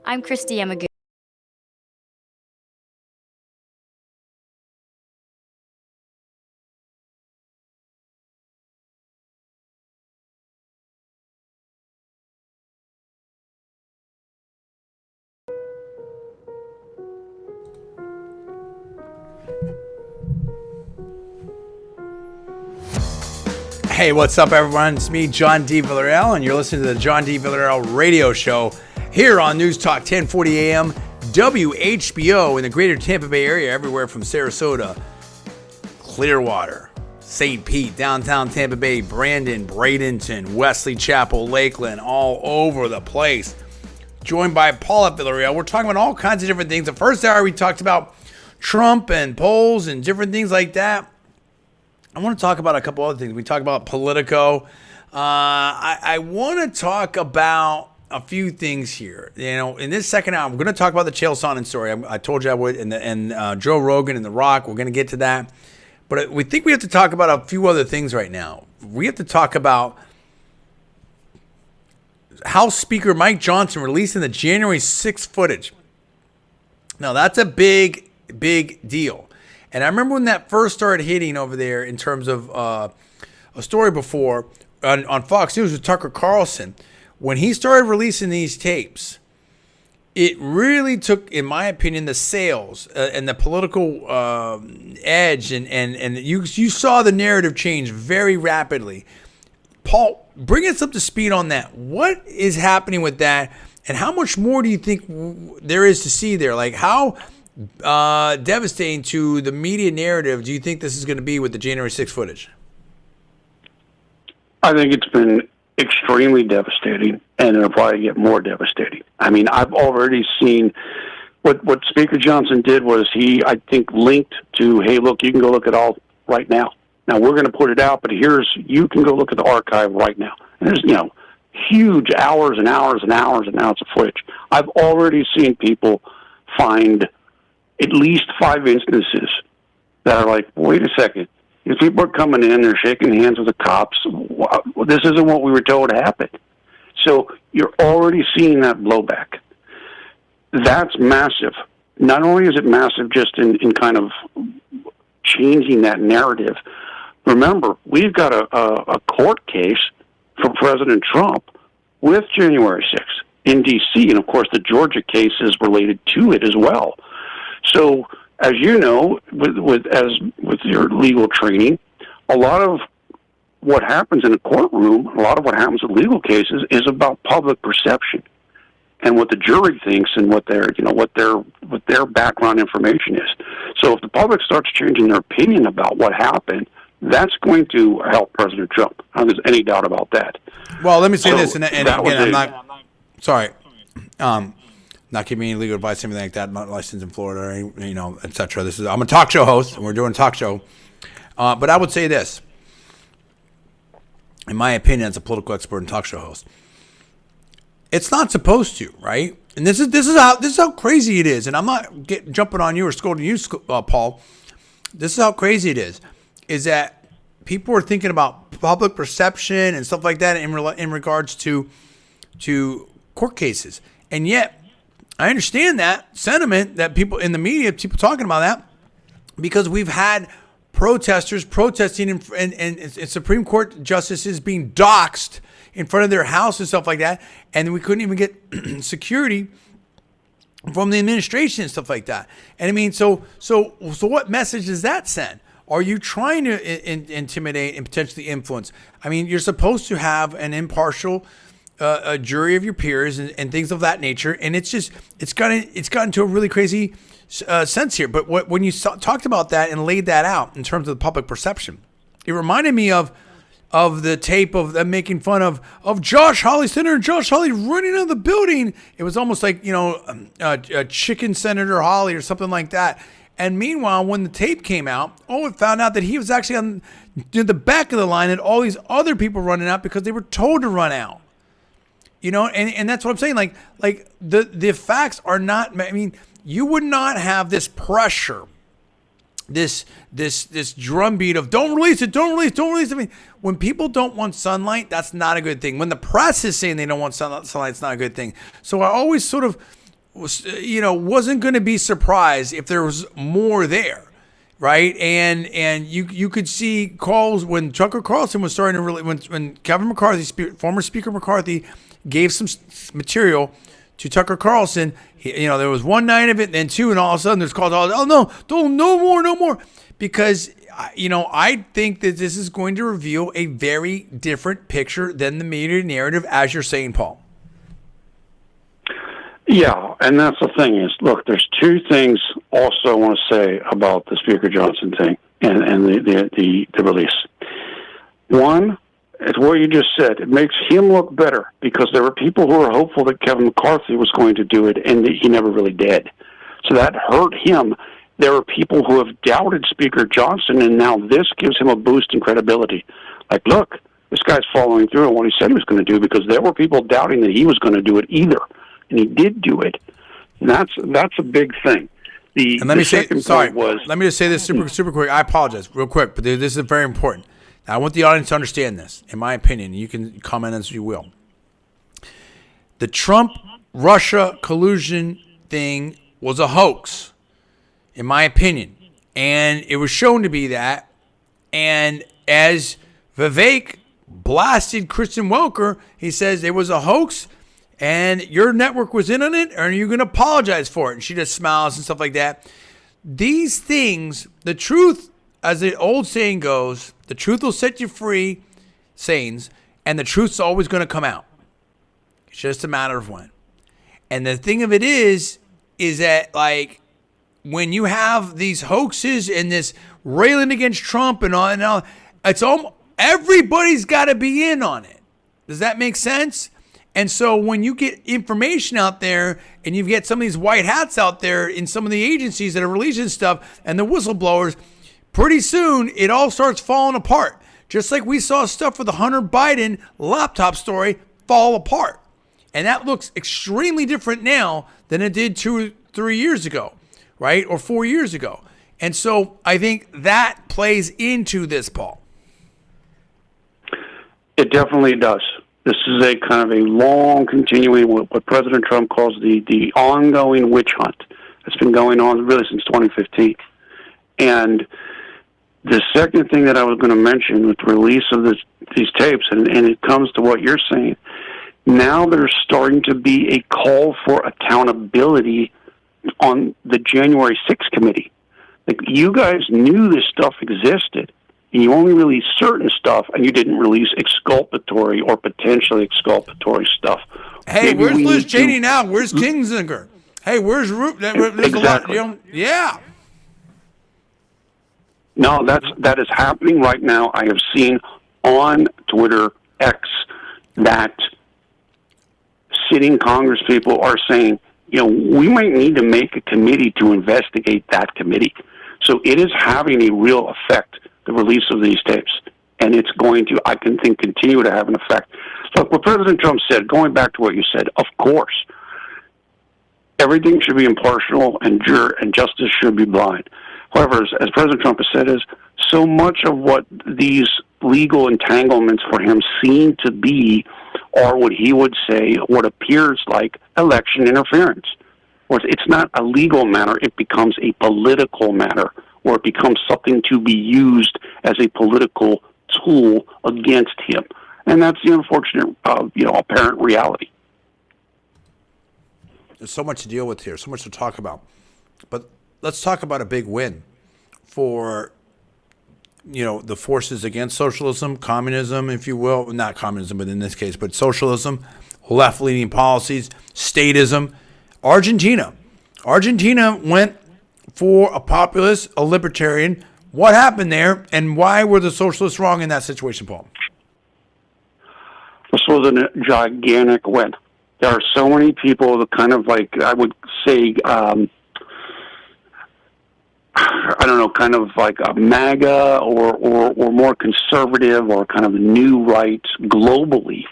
I'm Christy Yamaguchi. Hey, what's up, everyone? It's me, John D. Villarreal, and you're listening to the John D. Villarreal radio show here on Newstalk 1040 AM, WHBO in the greater Tampa Bay area, everywhere from Sarasota, Clearwater, St. Pete, downtown Tampa Bay, Brandon, Bradenton, Wesley Chapel, Lakeland, all over the place. Joined by Paul at Villarreal. We're talking about all kinds of different things. The first hour, we talked about Trump and polls and different things like that. I want to talk about a couple other things. We talked about Politico. I want to talk about a few things here. You know, in this second hour, we're going to talk about the Chael Sonnen story. I told you I would, and Joe Rogan and The Rock. We're going to get to that. But we think we have to talk about a few other things right now. We have to talk about House Speaker Mike Johnson releasing the January 6th footage. Now, that's a big, big deal. And I remember when that first started hitting over there in terms of a story before on Fox News with Tucker Carlson. When he started releasing these tapes, it really took, in my opinion, the sales and the political edge. And you saw the narrative change very rapidly. Paul, bring us up to speed on that. What is happening with that? And how much more do you think there is to see there? Like, how devastating to the media narrative do you think this is going to be with the January 6th footage? I think it's been extremely devastating, and it'll probably get more devastating. I mean, I've already seen what Speaker Johnson did was he, I think, linked to, hey, look, you can go look at all right now. Now, we're going to put it out, but you can go look at the archive right now. And there's, huge hours and hours and hours and hours of footage. I've already seen people find at least 5 instances that are like, wait a second. These people are coming in, they're shaking hands with the cops. This isn't what we were told happened. So you're already seeing that blowback. That's massive. Not only is it massive just in kind of changing that narrative, remember, we've got a court case for President Trump with January 6th in D.C., and of course the Georgia case is related to it as well. So, as you know, with your legal training, a lot of what happens in a courtroom, a lot of what happens in legal cases, is about public perception and what the jury thinks and what their background information is. So, if the public starts changing their opinion about what happened, that's going to help President Trump. There's any doubt about that. Well, let me say this, and again, I'm not sorry. Not giving any legal advice, anything like that. I'm not licensed in Florida, or etc. I'm a talk show host, and we're doing a talk show. But I would say this, in my opinion, as a political expert and talk show host, it's not supposed to, right? And this is how crazy it is. And I'm not jumping on you or scolding you, Paul. This is how crazy it is that people are thinking about public perception and stuff like that in regards to court cases, and yet. I understand that sentiment that people in the media, people talking about that, because we've had protesters protesting and Supreme Court justices being doxxed in front of their house and stuff like that, and we couldn't even get security from the administration and stuff like that. And I mean, so what message does that send? Are you trying to intimidate and potentially influence? I mean, you're supposed to have an impartial a jury of your peers and things of that nature, and it's gotten to a really crazy sense here. But when you talked about that and laid that out in terms of the public perception, it reminded me of the tape of them making fun of Josh Hawley, Senator Josh Hawley, running out of the building. It was almost like a chicken Senator Hawley or something like that. And meanwhile, when the tape came out, it found out that he was actually on the back of the line, and all these other people running out because they were told to run out. And that's what I'm saying. Like the facts are not. I mean, you would not have this pressure, this drumbeat of don't release it. I mean, when people don't want sunlight, that's not a good thing. When the press is saying they don't want sunlight, it's not a good thing. So I always sort of wasn't going to be surprised if there was more there, right? And you could see calls when Tucker Carlson was starting to really when Kevin McCarthy, former Speaker McCarthy, gave some material to Tucker Carlson. There was one night of it, and then two, and all of a sudden there's calls. Oh no, no more, because I think that this is going to reveal a very different picture than the media narrative, as you're saying, Paul. Yeah, and that's the thing is, look, there's two things also I want to say about the Speaker Johnson thing and the release. One, it's what you just said. It makes him look better because there were people who were hopeful that Kevin McCarthy was going to do it, and he never really did. So that hurt him. There are people who have doubted Speaker Johnson, and now this gives him a boost in credibility. Like, look, this guy's following through on what he said he was going to do, because there were people doubting that he was going to do it either, and he did do it. And that's a big thing. Let me just say this super quick. I apologize, real quick, but this is very important. Now, I want the audience to understand this. In my opinion, you can comment as you will. The Trump-Russia collusion thing was a hoax, in my opinion, and it was shown to be that. And as Vivek blasted Kristen Welker, he says it was a hoax, and your network was in on it, or are you going to apologize for it? And she just smiles and stuff like that. These things, the truth, as the old saying goes, the truth will set you free, sayings, and the truth's always going to come out. It's just a matter of when. And the thing of it is that, like, when you have these hoaxes and this railing against Trump and all, it's almost everybody's got to be in on it. Does that make sense? And so when you get information out there and you get some of these white hats out there in some of the agencies that are releasing stuff and the whistleblowers, pretty soon it all starts falling apart. Just like we saw stuff with the Hunter Biden laptop story fall apart. And that looks extremely different now than it did 2 or 3 years ago, right? Or 4 years ago. And so I think that plays into this, Paul. It definitely does. This is a kind of a long continuing, what President Trump calls the ongoing witch hunt. It's been going on really since 2015. And the second thing that I was going to mention with the release of these tapes, and it comes to what you're saying, now there's starting to be a call for accountability on the January 6th committee. Like, you guys knew this stuff existed, and you only released certain stuff, and you didn't release exculpatory or potentially exculpatory stuff. Hey, where's Liz Cheney now? Where's Kinzinger? Hey, where's Root? Exactly. Yeah. No, that is happening right now. I have seen on Twitter X that sitting Congress people are saying, we might need to make a committee to investigate that committee. So it is having a real effect, the release of these tapes. And it's going to, I can think, continue to have an effect. Look, what President Trump said, going back to what you said, of course, everything should be impartial and justice should be blind. However, as President Trump has said, is so much of what these legal entanglements for him seem to be are what he would say, what appears like election interference. Or it's not a legal matter, it becomes a political matter, or it becomes something to be used as a political tool against him. And that's the unfortunate, apparent reality. There's so much to deal with here, so much to talk about. But let's talk about a big win for, the forces against socialism, communism, if you will. Not communism, but in this case, but socialism, left-leaning policies, statism. Argentina went for a populist, a libertarian. What happened there, and why were the socialists wrong in that situation, Paul? This was a gigantic win. There are so many people that kind of like, I would say, kind of like a MAGA or more conservative or kind of new right globally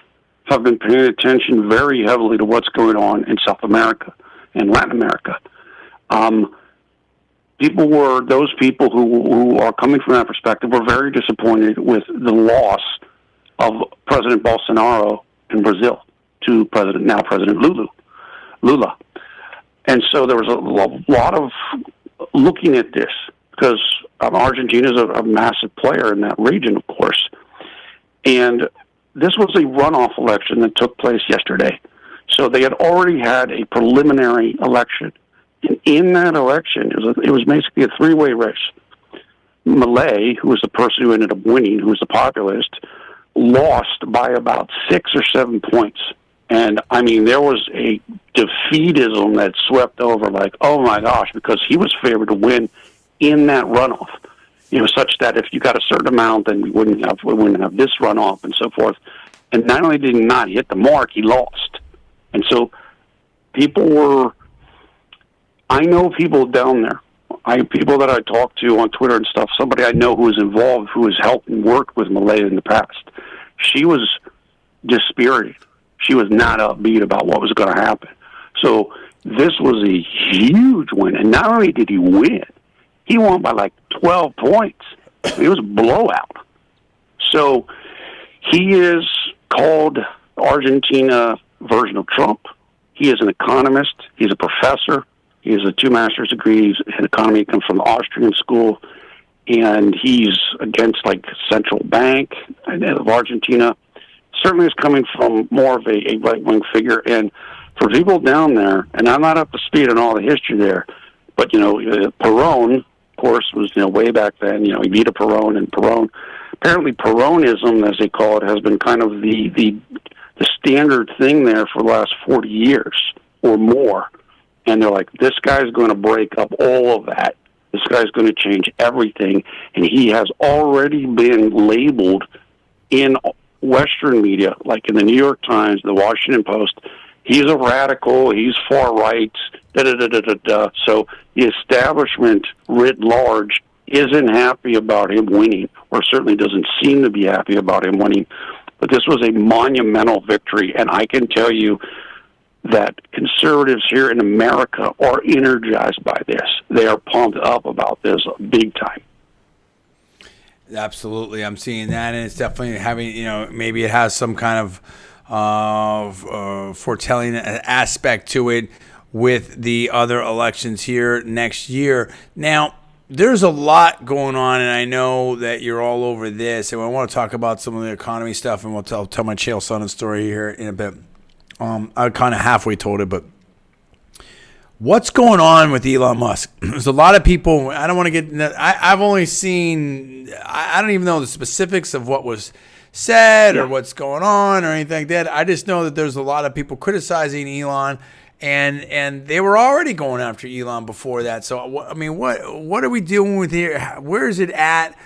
have been paying attention very heavily to what's going on in South America and Latin America. Those people who are coming from that perspective were very disappointed with the loss of President Bolsonaro in Brazil to President Lula. And so there was a lot of looking at this because Argentina is a massive player in that region, of course. And this was a runoff election that took place yesterday. So they had already had a preliminary election. And in that election, it was basically a three-way race. Milei, who was the person who ended up winning, who was the populist, lost by about 6 or 7 points. And, I mean, there was a defeatism that swept over, like, oh, my gosh, because he was favored to win in that runoff. Such that if you got a certain amount, then we wouldn't have this runoff and so forth. And not only did he not hit the mark, he lost. And so I know people down there. People that I talk to on Twitter and stuff, somebody I know who was involved, who has helped and worked with Milei in the past. She was dispirited. She was not upbeat about what was going to happen. So this was a huge win. And not only did he win, he won by like 12 points. It was a blowout. So he is called Argentina version of Trump. He is an economist. He's a professor. He has 2 master's degrees in economy. He comes from the Austrian school. And he's against like central bank of Argentina. Certainly is coming from more of a right-wing figure. And for people down there, and I'm not up to speed on all the history there, but, Perón, of course, was, way back then, he beat a Perón, and apparently Peronism, as they call it, has been kind of the standard thing there for the last 40 years or more. And they're like, this guy's going to break up all of that. This guy's going to change everything. And he has already been labeled in Western media, like in the New York Times, the Washington Post. He's a radical. He's far right. So the establishment writ large isn't happy about him winning, or certainly doesn't seem to be happy about him winning. But this was a monumental victory, and I can tell you that conservatives here in America are energized by this. They are pumped up about this big time. Absolutely. I'm seeing that, and it's definitely having, maybe it has some kind of foretelling aspect to it with the other elections here next year. Now, there's a lot going on, and I know that you're all over this, and I want to talk about some of the economy stuff, and we'll tell my Chael Sonnen story here in a bit. I kind of halfway told it, but what's going on with Elon Musk? There's a lot of people. I don't want to get. I've only seen. I don't even know the specifics of what was said or what's going on or anything like that. I just know that there's a lot of people criticizing Elon, and they were already going after Elon before that. So I mean, what are we dealing with here? Where is it at?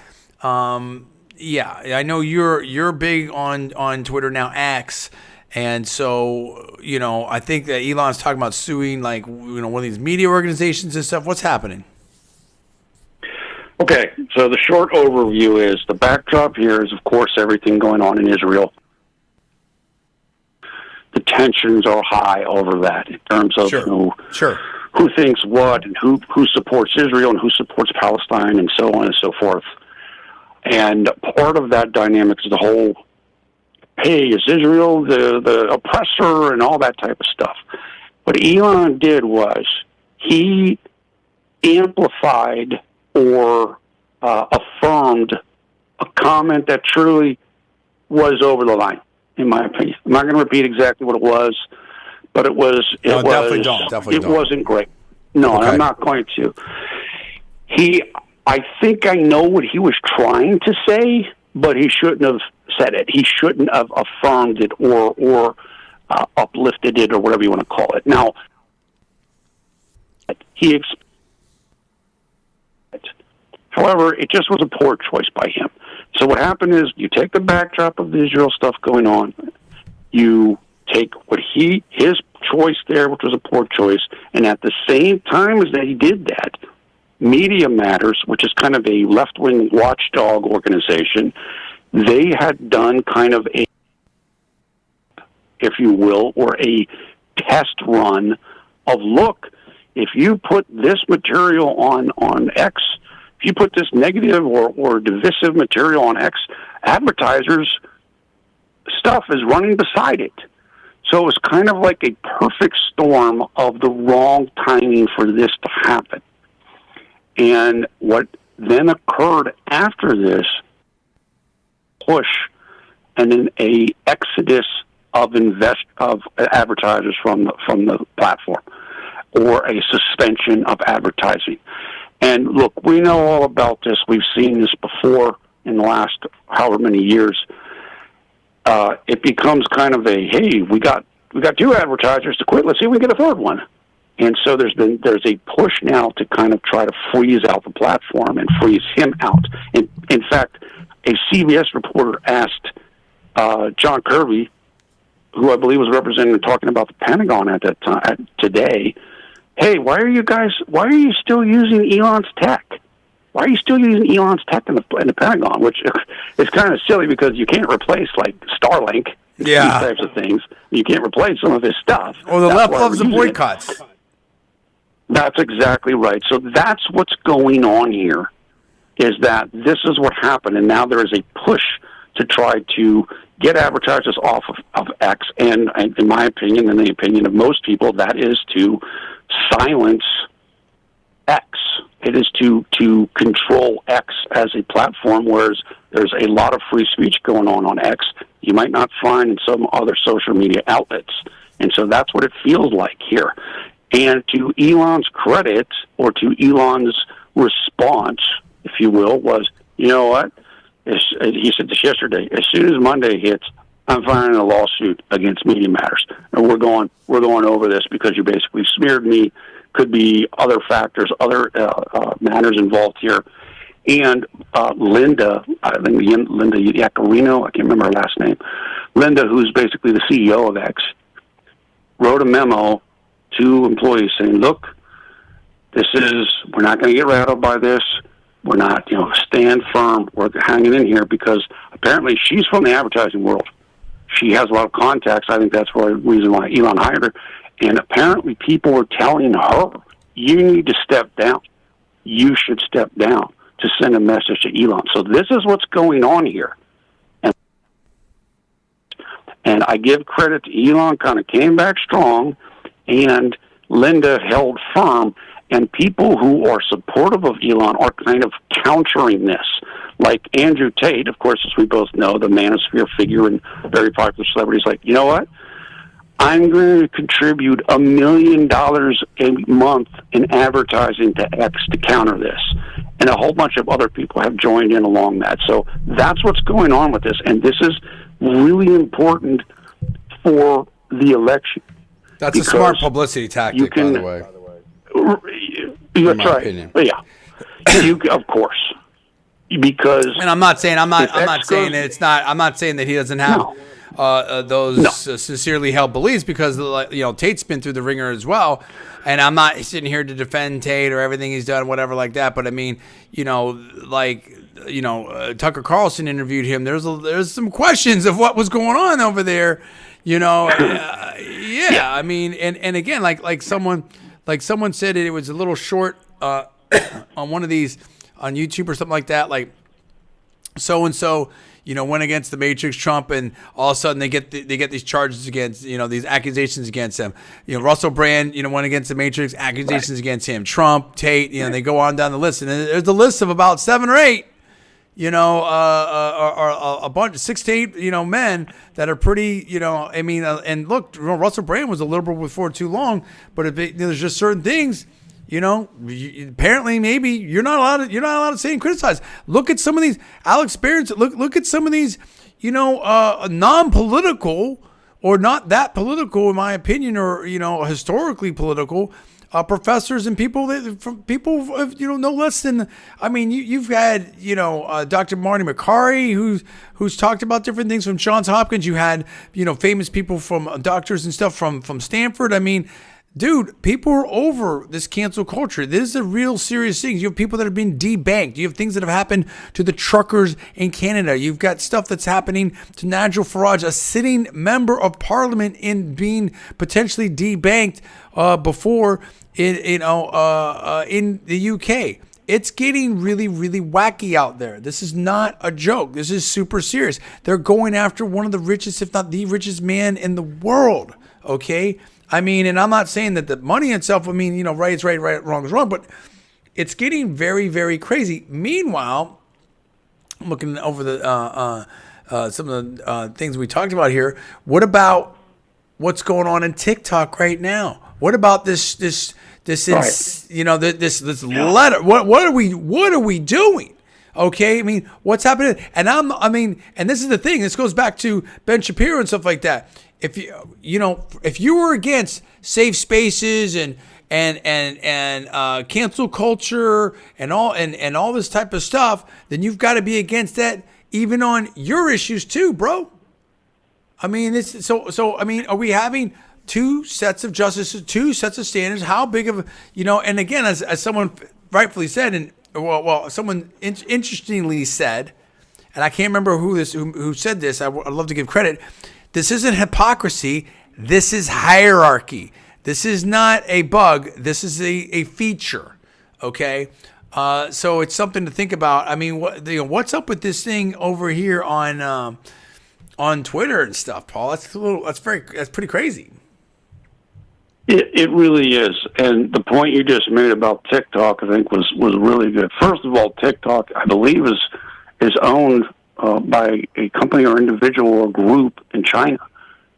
Yeah, I know you're big on Twitter now, X. And so, I think that Elon's talking about suing, like, one of these media organizations and stuff. What's happening? Okay, so the short overview is the backdrop here is, of course, everything going on in Israel. The tensions are high over that in terms of who thinks what and who supports Israel and who supports Palestine and so on and so forth. And part of that dynamic is the whole, hey, is Israel the oppressor and all that type of stuff. What Elon did was he amplified or affirmed a comment that truly was over the line, in my opinion. I'm not going to repeat exactly what it was, but it wasn't great. No, okay. I'm not going to. I think I know what he was trying to say, but he shouldn't have said it. He shouldn't have affirmed it or uplifted it or whatever you want to call it. Now, however, it just was a poor choice by him. So what happened is you take the backdrop of the Israel stuff going on, you take what his choice there, which was a poor choice, and at the same time as that he did that, Media Matters, which is kind of a left-wing watchdog organization, they had done kind of a, if you will, or a test run of, look, if you put this material on X, if you put this negative or divisive material on X, advertisers' stuff is running beside it. So it was kind of like a perfect storm of the wrong timing for this to happen. And what then occurred after this push and then a exodus of advertisers from the platform, or a suspension of advertising. And look, we know all about this. We've seen this before in the last however many years. It becomes kind of a, hey, we got 2 advertisers to quit. Let's see if we can get a 3rd one. And so there's a push now to kind of try to freeze out the platform and freeze him out. In fact, a CBS reporter asked John Kirby, who I believe was representing and talking about the Pentagon at that time today, hey, why are you still using Elon's tech? Why are you still using Elon's tech in the Pentagon? Which is kind of silly because you can't replace like Starlink, these types of things. You can't replace some of his stuff. Or the left loves the boycotts. That's exactly right. So that's what's going on here, is that this is what happened, and now there is a push to try to get advertisers off of X, and in my opinion, and the opinion of most people, that is to silence X. It is to control X as a platform, whereas there's a lot of free speech going on X you might not find in some other social media outlets. And so that's what it feels like here. And to Elon's credit, or to Elon's response, if you will, was, you know what? He said this yesterday, as soon as Monday hits, I'm filing a lawsuit against Media Matters. And we're going over this because you basically smeared me. Could be other factors, other matters involved here. And Linda Yaccarino, I can't remember her last name, Linda, who's basically the CEO of X, wrote a memo to employees saying, look, we're not going to get rattled by this. We're not, stand firm. We're hanging in here, because apparently she's from the advertising world. She has a lot of contacts. I think that's the reason why Elon hired her. And apparently people were telling her, you need to step down. You should step down, to send a message to Elon. So this is what's going on here. And I give credit to Elon, kind of came back strong, and Linda held firm. And people who are supportive of Elon are kind of countering this. Like Andrew Tate, of course, as we both know, the manosphere figure and very popular celebrity, is like, you know what? I'm going to contribute $1 million a month in advertising to X to counter this. And a whole bunch of other people have joined in along that. So that's what's going on with this. And this is really important for the election. That's a smart publicity tactic, by the way. That's right. Opinion. Yeah, of course. Because, and I'm not saying that it's not. I'm not saying that he doesn't have those sincerely held beliefs, because Tate's been through the ringer as well. And I'm not sitting here to defend Tate or everything he's done, whatever like that. But I mean, Tucker Carlson interviewed him. There's some questions of what was going on over there. I mean, and again, like someone said, it was a little short on one of these on YouTube or something like that. Like so and so, went against the Matrix Trump, and all of a sudden they get these charges against, these accusations against him. Russell Brand, went against the Matrix, accusations against him. Trump, Tate, they go on down the list, and there's a list of about 7 or 8. A bunch, 6 to 8, men that are pretty, and look, Russell Brand was a liberal before too long, but there's just certain things, apparently maybe you're not allowed to say and criticize. Look at some of these Alex Barron's. Look at some of these, non-political or not that political, in my opinion, or historically political. Professors and people no less than, I mean, you've had Dr. Marty McCary who's talked about different things from Johns Hopkins. You had famous people from doctors and stuff from Stanford. I mean, dude, people are over this cancel culture. This is a real serious thing. You have people that have been debanked. You have things that have happened to the truckers in Canada. You've got stuff that's happening to Nigel Farage, a sitting member of parliament, in being potentially debanked before in the UK. it's getting really, really wacky out there. This is not a joke. This is super serious. They're going after one of the richest, if not the richest man in the world. Okay? I mean, and I'm not saying that the money itself, I mean, right is right, wrong is wrong, but it's getting very, very crazy. Meanwhile, I'm looking over the some of the things we talked about here. What about what's going on in TikTok right now? What about this Right. this letter? What are we doing? Okay, I mean, what's happening? And and this is the thing. This goes back to Ben Shapiro and stuff like that. If if you were against safe spaces and cancel culture and all this type of stuff, then you've got to be against that even on your issues too, bro. I mean, it's so. I mean, are we having two sets of justices, two sets of standards? How big of And again, as someone rightfully said, and someone interestingly said, and I can't remember who said this. I'd love to give credit. This isn't hypocrisy. This is hierarchy. This is not a bug. This is a feature. Okay. So it's something to think about. I mean, what's up with this thing over here on Twitter and stuff, Paul? That's pretty crazy. It really is. And the point you just made about TikTok, I think, was really good. First of all, TikTok, I believe, is owned by a company or individual or group in China.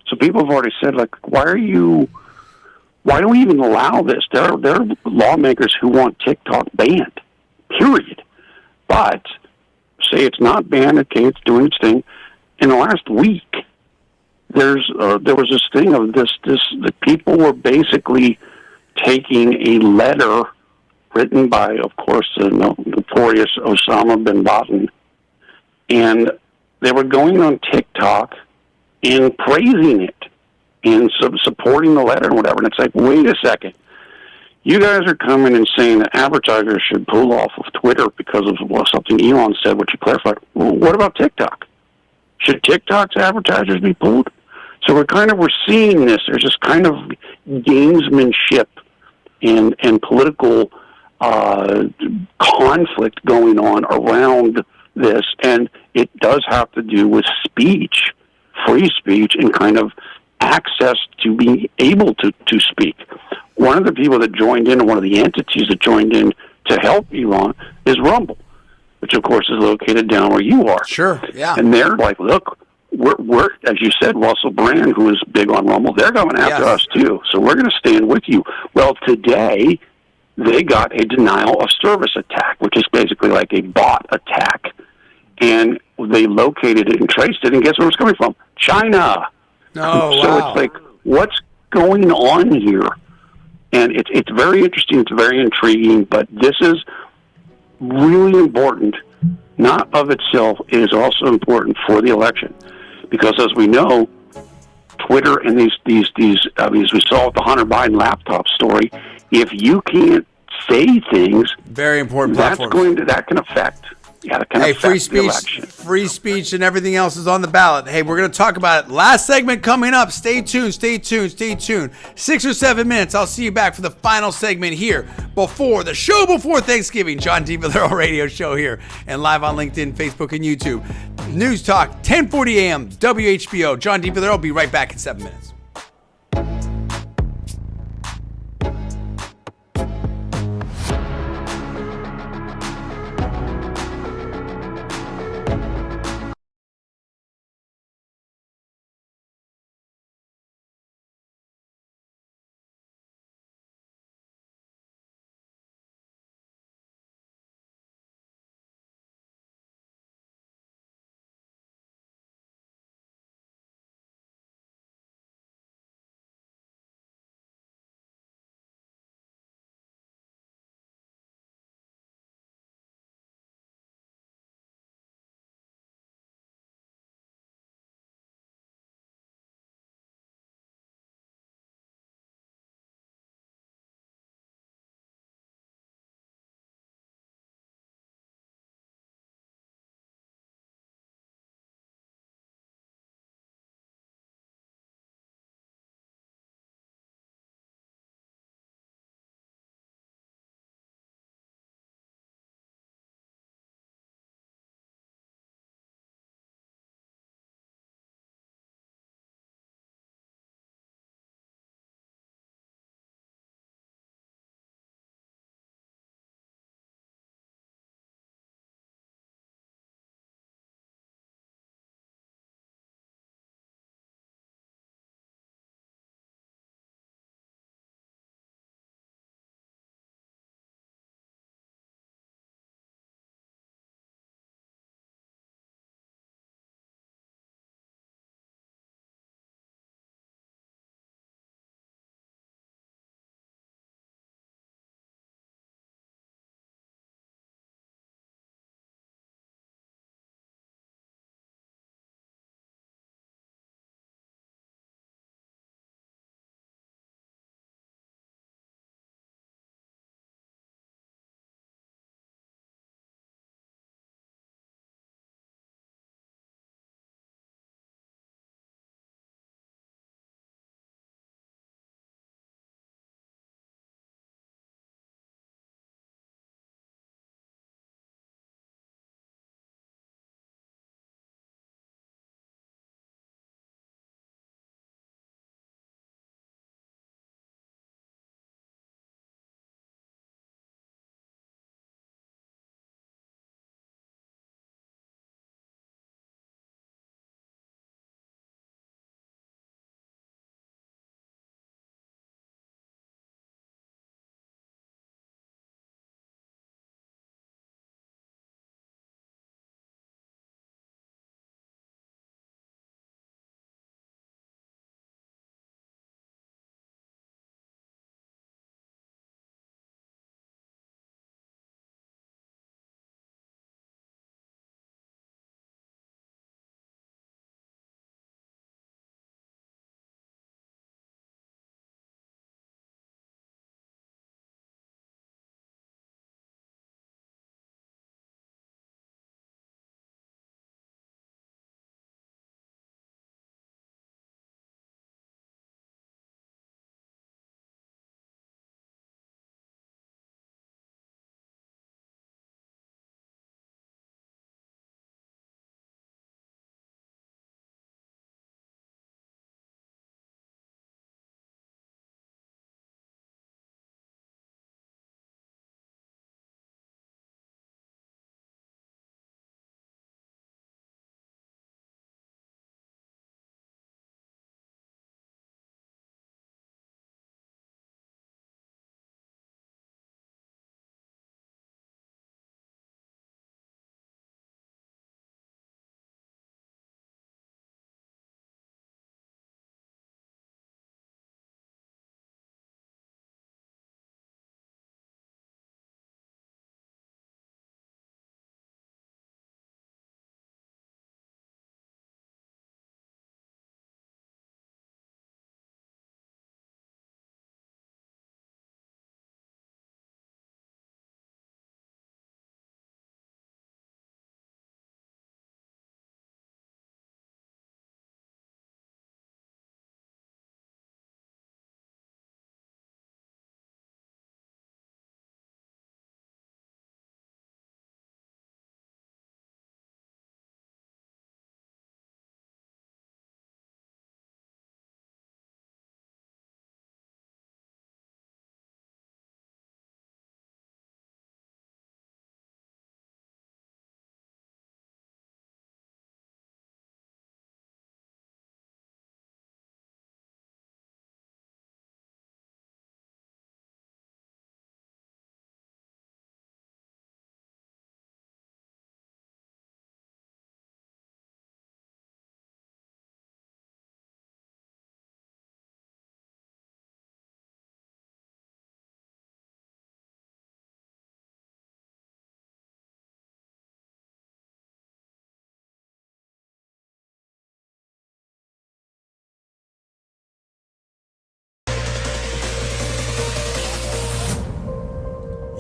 So people have already said, like, why do we even allow this? There are lawmakers who want TikTok banned, period. But say it's not banned, okay, it's doing its thing. In the last week, there was this thing of the people were basically taking a letter written by, of course, the notorious Osama bin Laden, and they were going on TikTok and praising it and supporting the letter and whatever. And it's like, wait a second. You guys are coming and saying that advertisers should pull off of Twitter because of something Elon said, which you clarified. Well, what about TikTok? Should TikTok's advertisers be pulled? So we're seeing this. There's this kind of gamesmanship and political conflict going on around this, and it does have to do with speech, free speech, and kind of access to being able to speak. One of the people that joined in, or one of the entities that joined in to help Elon, is Rumble, which of course is located down where you are. Sure, yeah. And they're like, look, we're as you said, Russell Brand, who is big on Rumble, they're coming after us too. So we're going to stand with you. Well, today they got a denial of service attack, which is basically like a bot attack. And they located it and traced it, and guess where it's coming from? China. Oh, so wow. It's like, what's going on here? And it's very interesting. It's very intriguing. But this is really important. Not of itself. It is also important for the election, because as we know, Twitter and these as we saw with the Hunter Biden laptop story, if you can't say things, very important that's platform. that can affect. Yeah, that can Hey, affect the election. free speech, and everything else is on the ballot. Hey, we're going to talk about it. Last segment coming up. Stay tuned. 6 or 7 minutes. I'll see you back for the final segment here before Thanksgiving. John D. Villarreal Radio Show here and live on LinkedIn, Facebook, and YouTube. Newstalk 1040 AM, WHBO. John D. Villarreal will be right back in 7 minutes.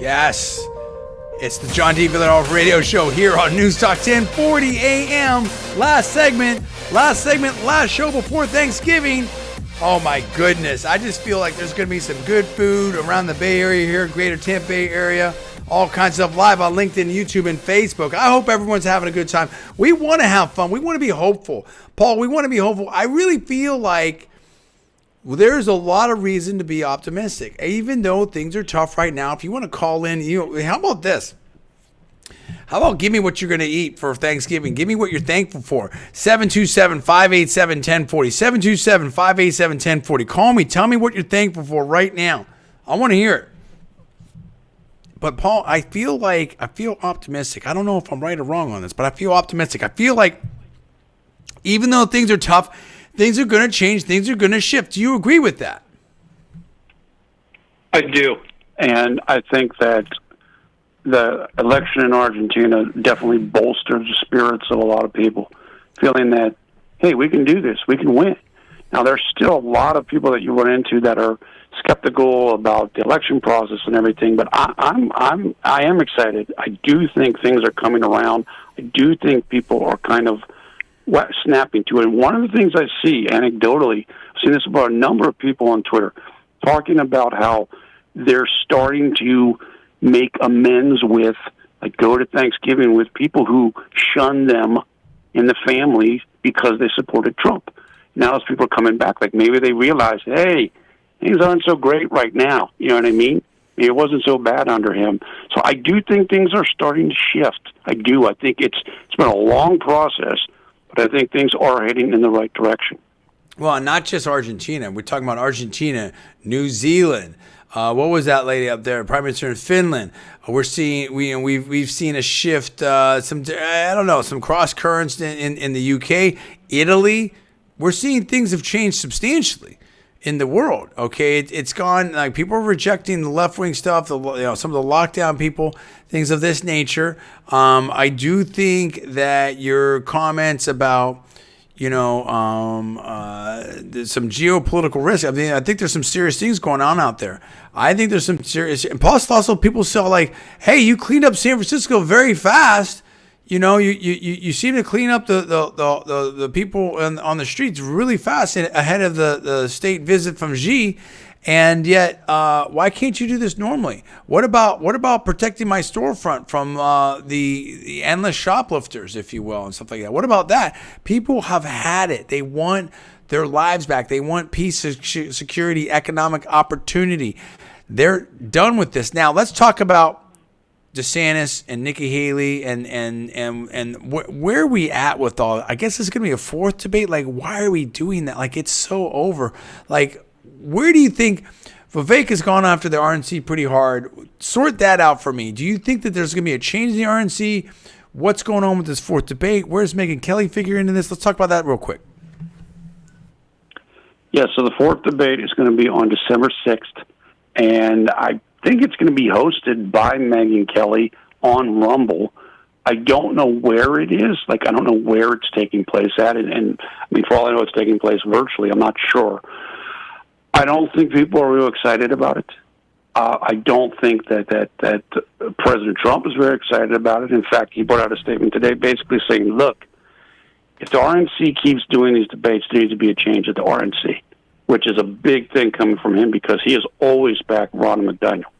Yes. It's the John D. Villarreal radio show here on Newstalk 1040 AM. Last segment, last show before Thanksgiving. Oh my goodness. I just feel like there's going to be some good food around the Bay Area here, greater Tampa Bay area. All kinds of stuff live on LinkedIn, YouTube, and Facebook. I hope everyone's having a good time. We want to have fun. We want to be hopeful. Paul, we want to be hopeful. I really feel like there's a lot of reason to be optimistic, even though things are tough right now. If you want to call in, how about this? How about give me what you're going to eat for Thanksgiving? Give me what you're thankful for. 727-587-1040. 727-587-1040. Call me. Tell me what you're thankful for right now. I want to hear it. But Paul, I feel optimistic. I don't know if I'm right or wrong on this, but I feel optimistic. I feel like even though things are tough, things are going to change. Things are going to shift. Do you agree with that? I do. And I think that the election in Argentina definitely bolstered the spirits of a lot of people, feeling that, hey, we can do this. We can win. Now, there's still a lot of people that you run into that are skeptical about the election process and everything, but I am excited. I do think things are coming around. I do think people are kind of snapping to it. And one of the things I see anecdotally, I've seen this about a number of people on Twitter, talking about how they're starting to make amends with, like, go to Thanksgiving with people who shunned them in the family because they supported Trump. Now those people are coming back, like maybe they realize, hey, things aren't so great right now. You know what I mean? It wasn't so bad under him. So I do think things are starting to shift. I do. I think it's been a long process, but I think things are heading in the right direction. Well, not just Argentina. We're talking about Argentina, New Zealand. What was that lady up there? Prime Minister in Finland. We're seeing we've seen a shift. Some cross currents in the UK, Italy. We're seeing things have changed substantially in the world. Okay, it's gone. Like, people are rejecting the left wing stuff. Some of the lockdown people, things of this nature. I do think that your comments about some geopolitical risk. I mean, I think there's some serious things going on out there. I think there's some serious, and plus also people say, like, hey, you cleaned up San Francisco very fast. You seem to clean up the people on the streets really fast ahead of the state visit from Xi. And yet, why can't you do this normally? What about protecting my storefront from the endless shoplifters, if you will, and stuff like that? What about that? People have had it. They want their lives back. They want peace, security, economic opportunity. They're done with this. Now, let's talk about DeSantis and Nikki Haley and where are we at with all? I guess it's going to be a fourth debate. Like, why are we doing that? Like, it's so over. Like, where do you think Vivek has gone after the RNC pretty hard? Sort that out for me. Do you think that there's going to be a change in the RNC? What's going on with this fourth debate? Where's Megyn Kelly figure into this? Let's talk about that real quick. Yeah, so the fourth debate is going to be on December 6th, and I think it's going to be hosted by Megyn Kelly on Rumble. I don't know where it is. Like, I don't know where it's taking place at. And I mean, for all I know, it's taking place virtually. I'm not sure. I don't think people are real excited about it. I don't think that President Trump is very excited about it. In fact, he put out a statement today basically saying, look, if the RNC keeps doing these debates, there needs to be a change at the RNC, which is a big thing coming from him because he has always backed Ron McDaniel.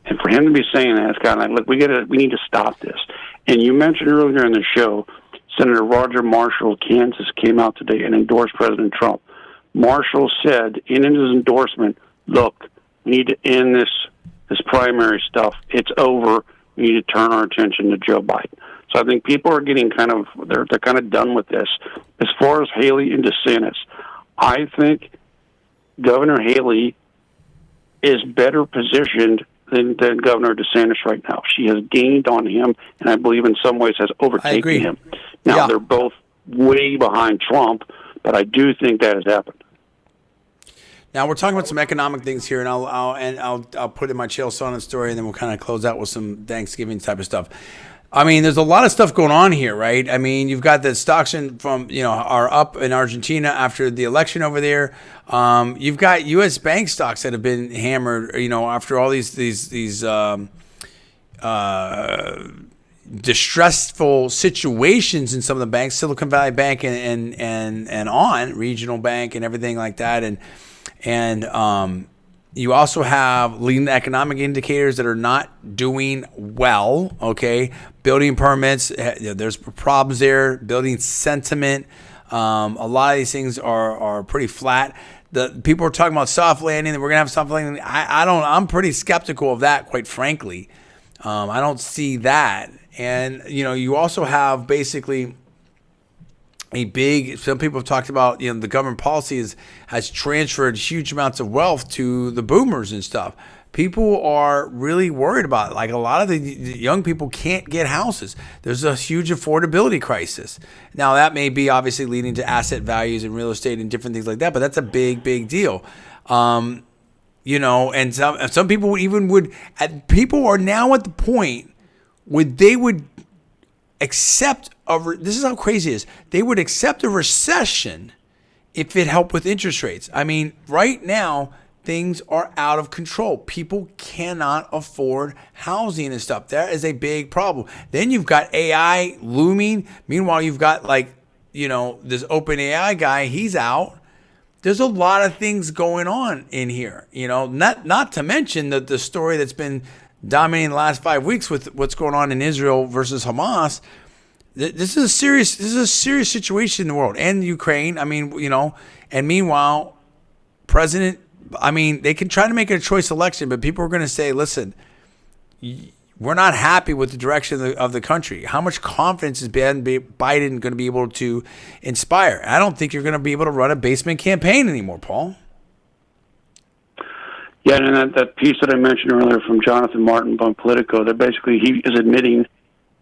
And for him to be saying that, it's kind of like, look, we need to stop this. And you mentioned earlier in the show, Senator Roger Marshall of Kansas came out today and endorsed President Trump. Marshall said in his endorsement, look, we need to end this primary stuff. It's over. We need to turn our attention to Joe Biden. So I think people are getting they're kind of done with this. As far as Haley and DeSantis, I think Governor Haley is better positioned than Governor DeSantis right now. She has gained on him, and I believe in some ways has overtaken him. Now, They're both way behind Trump, but I do think that has happened. Now we're talking about some economic things here, and I'll put in my Chael Sonnen story, and then we'll kind of close out with some Thanksgiving type of stuff. I mean, there's a lot of stuff going on here, right? I mean, you've got the stocks are up in Argentina after the election over there. You've got U.S. bank stocks that have been hammered, after all these distressful situations in some of the banks, Silicon Valley Bank and on regional bank and everything like that, and you also have leading economic indicators that are not doing well. Okay, building permits, there's problems there. Building sentiment, a lot of these things are pretty flat. The people are talking about soft landing, that we're gonna have soft landing. I'm pretty skeptical of that, quite frankly. I don't see that. And, you also have basically some people have talked about, the government policy has transferred huge amounts of wealth to the boomers and stuff. People are really worried about it. Like, a lot of the young people can't get houses. There's a huge affordability crisis. Now, that may be obviously leading to asset values and real estate and different things like that, but that's a big, big deal. And some people people are now at the point they would accept this is how crazy it is. They would accept a recession if it helped with interest rates. I mean, right now, things are out of control. People cannot afford housing and stuff. That is a big problem. Then you've got AI looming. Meanwhile, you've got this open AI guy, he's out. There's a lot of things going on in here, not to mention the story that's been dominating the last 5 weeks with what's going on in Israel versus Hamas. This is a serious situation in the world and Ukraine. I mean, and meanwhile, they can try to make a choice election, but people are going to say, listen, we're not happy with the direction of the country. How much confidence is Biden going to be able to inspire? I don't think you're going to be able to run a basement campaign anymore, Paul. Yeah, and that piece that I mentioned earlier from Jonathan Martin on Politico, that basically he is admitting,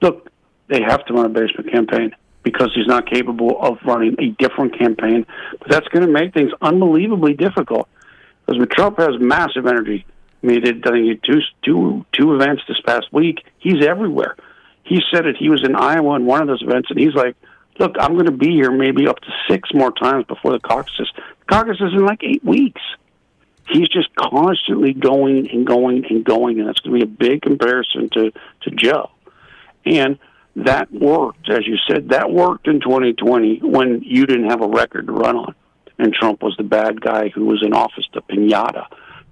look, they have to run a basement campaign because he's not capable of running a different campaign. But that's going to make things unbelievably difficult because Trump has massive energy. I mean, he did two events this past week. He's everywhere. He said it. He was in Iowa in one of those events, and he's like, look, I'm going to be here maybe up to 6 more times before the caucus. The caucus is in like 8 weeks. He's just constantly going and going and going, and that's going to be a big comparison to Joe. And that worked, as you said, that worked in 2020 when you didn't have a record to run on, and Trump was the bad guy who was in office, the piñata.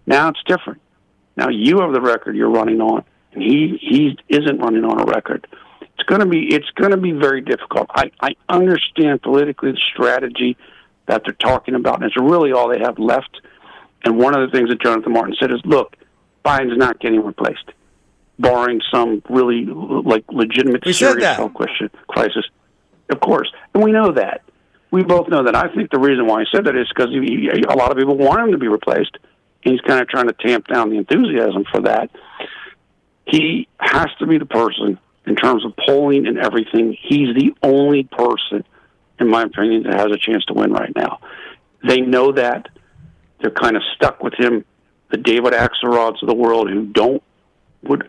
Now it's different. Now you have the record you're running on, and he isn't running on a record. It's going to be very difficult. I understand politically the strategy that they're talking about, and it's really all they have left. And one of the things that Jonathan Martin said is, look, Biden's not getting replaced, barring some really legitimate serious health crisis. Of course. And we know that. We both know that. I think the reason why he said that is because a lot of people want him to be replaced. And he's kind of trying to tamp down the enthusiasm for that. He has to be the person, in terms of polling and everything, he's the only person, in my opinion, that has a chance to win right now. They know that. They're kind of stuck with him. The David Axelrods of the world who would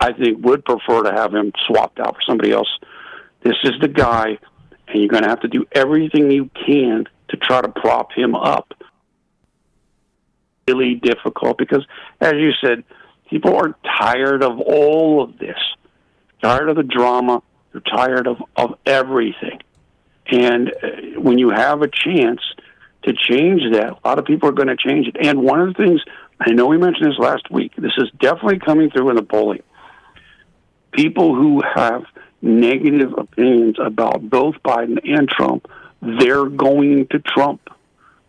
prefer to have him swapped out for somebody else. This is the guy, and you're going to have to do everything you can to try to prop him up. Really difficult because, as you said, people are tired of all of this, tired of the drama. They're tired of everything. And when you have a chance to change that, a lot of people are going to change it. And one of the things, I know we mentioned this last week, this is definitely coming through in the polling. People who have negative opinions about both Biden and Trump, they're going to Trump.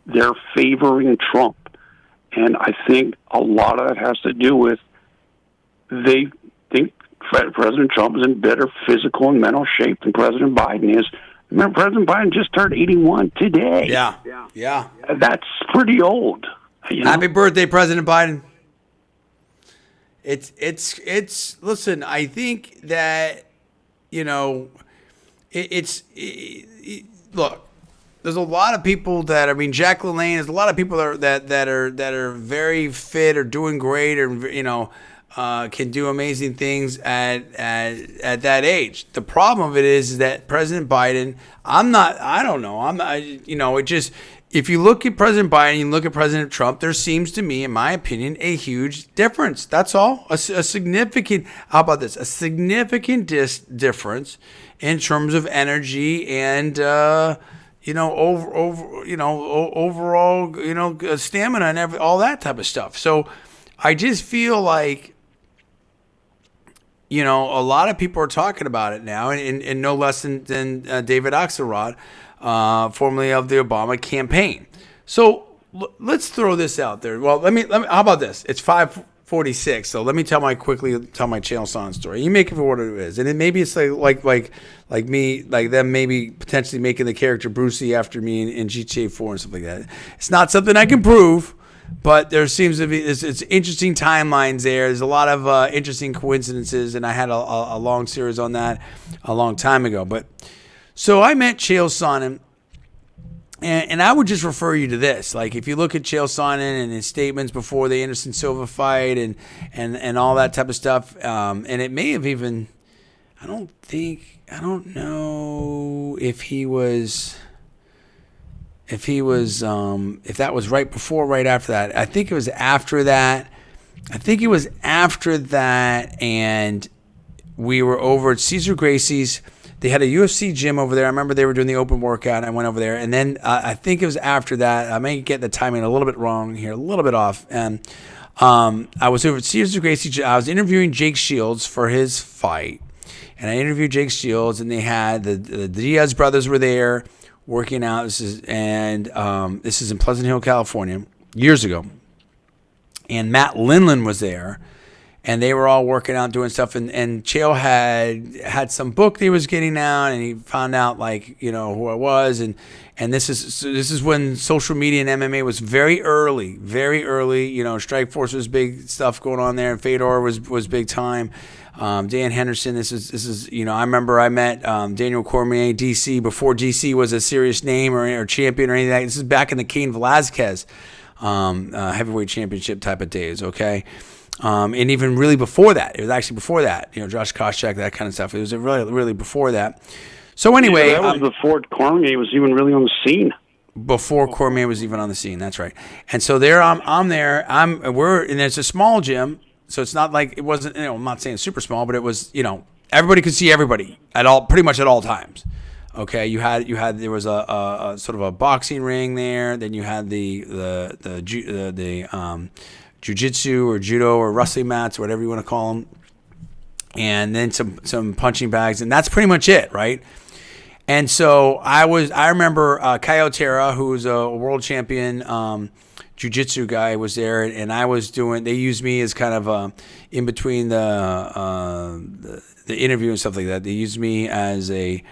They're favoring Trump. And I think a lot of that has to do with they think President Trump is in better physical and mental shape than President Biden is. Remember, President Biden just turned 81 today. Yeah. That's pretty old. Happy birthday, President Biden. It's listen, I think that, look, there's a lot of people Jack LaLanne, there's a lot of people that are very fit or doing great or, can do amazing things at that age. The problem of it is that President Biden, if you look at President Biden, you look at President Trump, there seems to me, in my opinion, a huge difference. That's all. A significant, how about this? A significant difference in terms of energy and, overall, stamina and all that type of stuff. So I just feel like, a lot of people are talking about it now, and no less than David Axelrod, formerly of the Obama campaign. So let's throw this out there. Well, let me. How about this? It's 5:46. So let me quickly tell my Chael Sonnen story. You make it for what it is, and then maybe it's like me, like them maybe potentially making the character Brucey after me in GTA 4 and stuff like that. It's not something I can prove, but there seems to be it's interesting timelines there. There's a lot of interesting coincidences, and I had a long series on that a long time ago. But so I met Chael Sonnen, and I would just refer you to this. Like, if you look at Chael Sonnen and his statements before the Anderson Silva fight and all that type of stuff, and it may have even, I don't know if that was right before, right after that. I think it was after that. And we were over at Cesar Gracie's. They had a UFC gym over there. I remember they were doing the open workout, and I went over there. And then I think it was after that. I may get the timing a little bit wrong here, a little bit off. And I was over at Cesar Gracie. I was interviewing Jake Shields for his fight. And I interviewed Jake Shields, and they had the Diaz brothers were there working out. This is in Pleasant Hill, California, years ago. And Matt Lindland was there. And they were all working out, doing stuff, and Chael had some book that he was getting out, and he found out who I was, and this is when social media and MMA was very early. Strikeforce was big stuff going on there, and Fedor was big time. Dan Henderson, this is I remember I met Daniel Cormier, DC, before DC was a serious name or champion or anything like that. This is back in the Cain Velasquez heavyweight championship type of days, okay? And even really before that, it was actually before that, Josh Koscheck, that kind of stuff. It was really, really before that. So anyway, that was before Cormier was even really on the scene. Before Cormier was even on the scene, that's right. And so there, I'm there. And it's a small gym, so it's not like it wasn't. I'm not saying super small, but it was. Everybody could see everybody pretty much at all times. Okay, there was a sort of a boxing ring there. Then you had the jiu-jitsu or judo or wrestling mats, whatever you want to call them, and then some punching bags, and that's pretty much it, right? And so I remember Caio Terra, who's a world champion jiu-jitsu guy, was there, and I was they used me as kind of in between the interview and stuff like that. They used me as a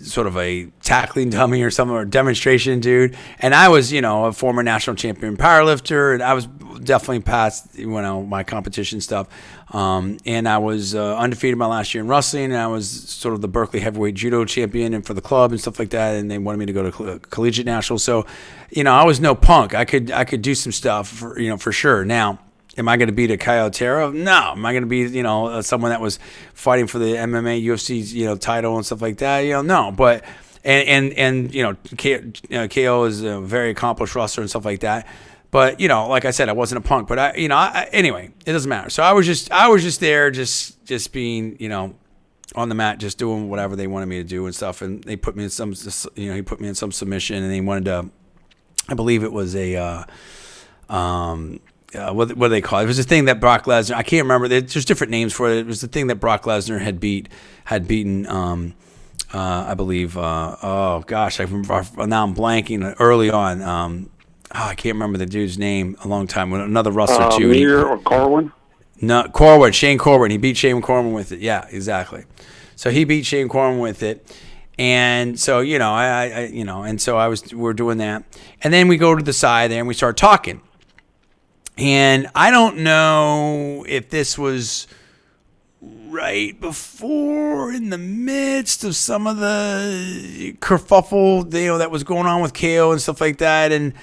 sort of a tackling dummy or something, or demonstration dude. And I was, a former national champion powerlifter, and I was definitely past, my competition stuff. And I was undefeated my last year in wrestling, and I was sort of the Berkeley heavyweight judo champion and for the club and stuff like that. And they wanted me to go to collegiate nationals. So, I was no punk. I could do some stuff for sure. Now, am I going to beat a Caio Terra? No. Am I going to be, someone that was fighting for the MMA, UFC, title and stuff like that? No. But and KO is a very accomplished wrestler and stuff like that. But like I said, I wasn't a punk. But anyway, it doesn't matter. So I was just there, just being, on the mat, just doing whatever they wanted me to do and stuff. And they put me in some, he put me in some submission, and they wanted to, I believe it was a what do they call it? It was a thing that Brock Lesnar, I can't remember. There's different names for it. It was the thing that Brock Lesnar had beaten, I believe. Oh gosh, now I'm blanking. Early on, I can't remember the dude's name. A long time. Another wrestler too. Mir or Corwin? No, Corwin. Shane Corwin. He beat Shane Corwin with it. Yeah, exactly. So he beat Shane Corwin with it. And so, and so we're doing that. And then we go to the side there and we start talking. And I don't know if this was right before, in the midst of some of the kerfuffle, that was going on with KO and stuff like that. And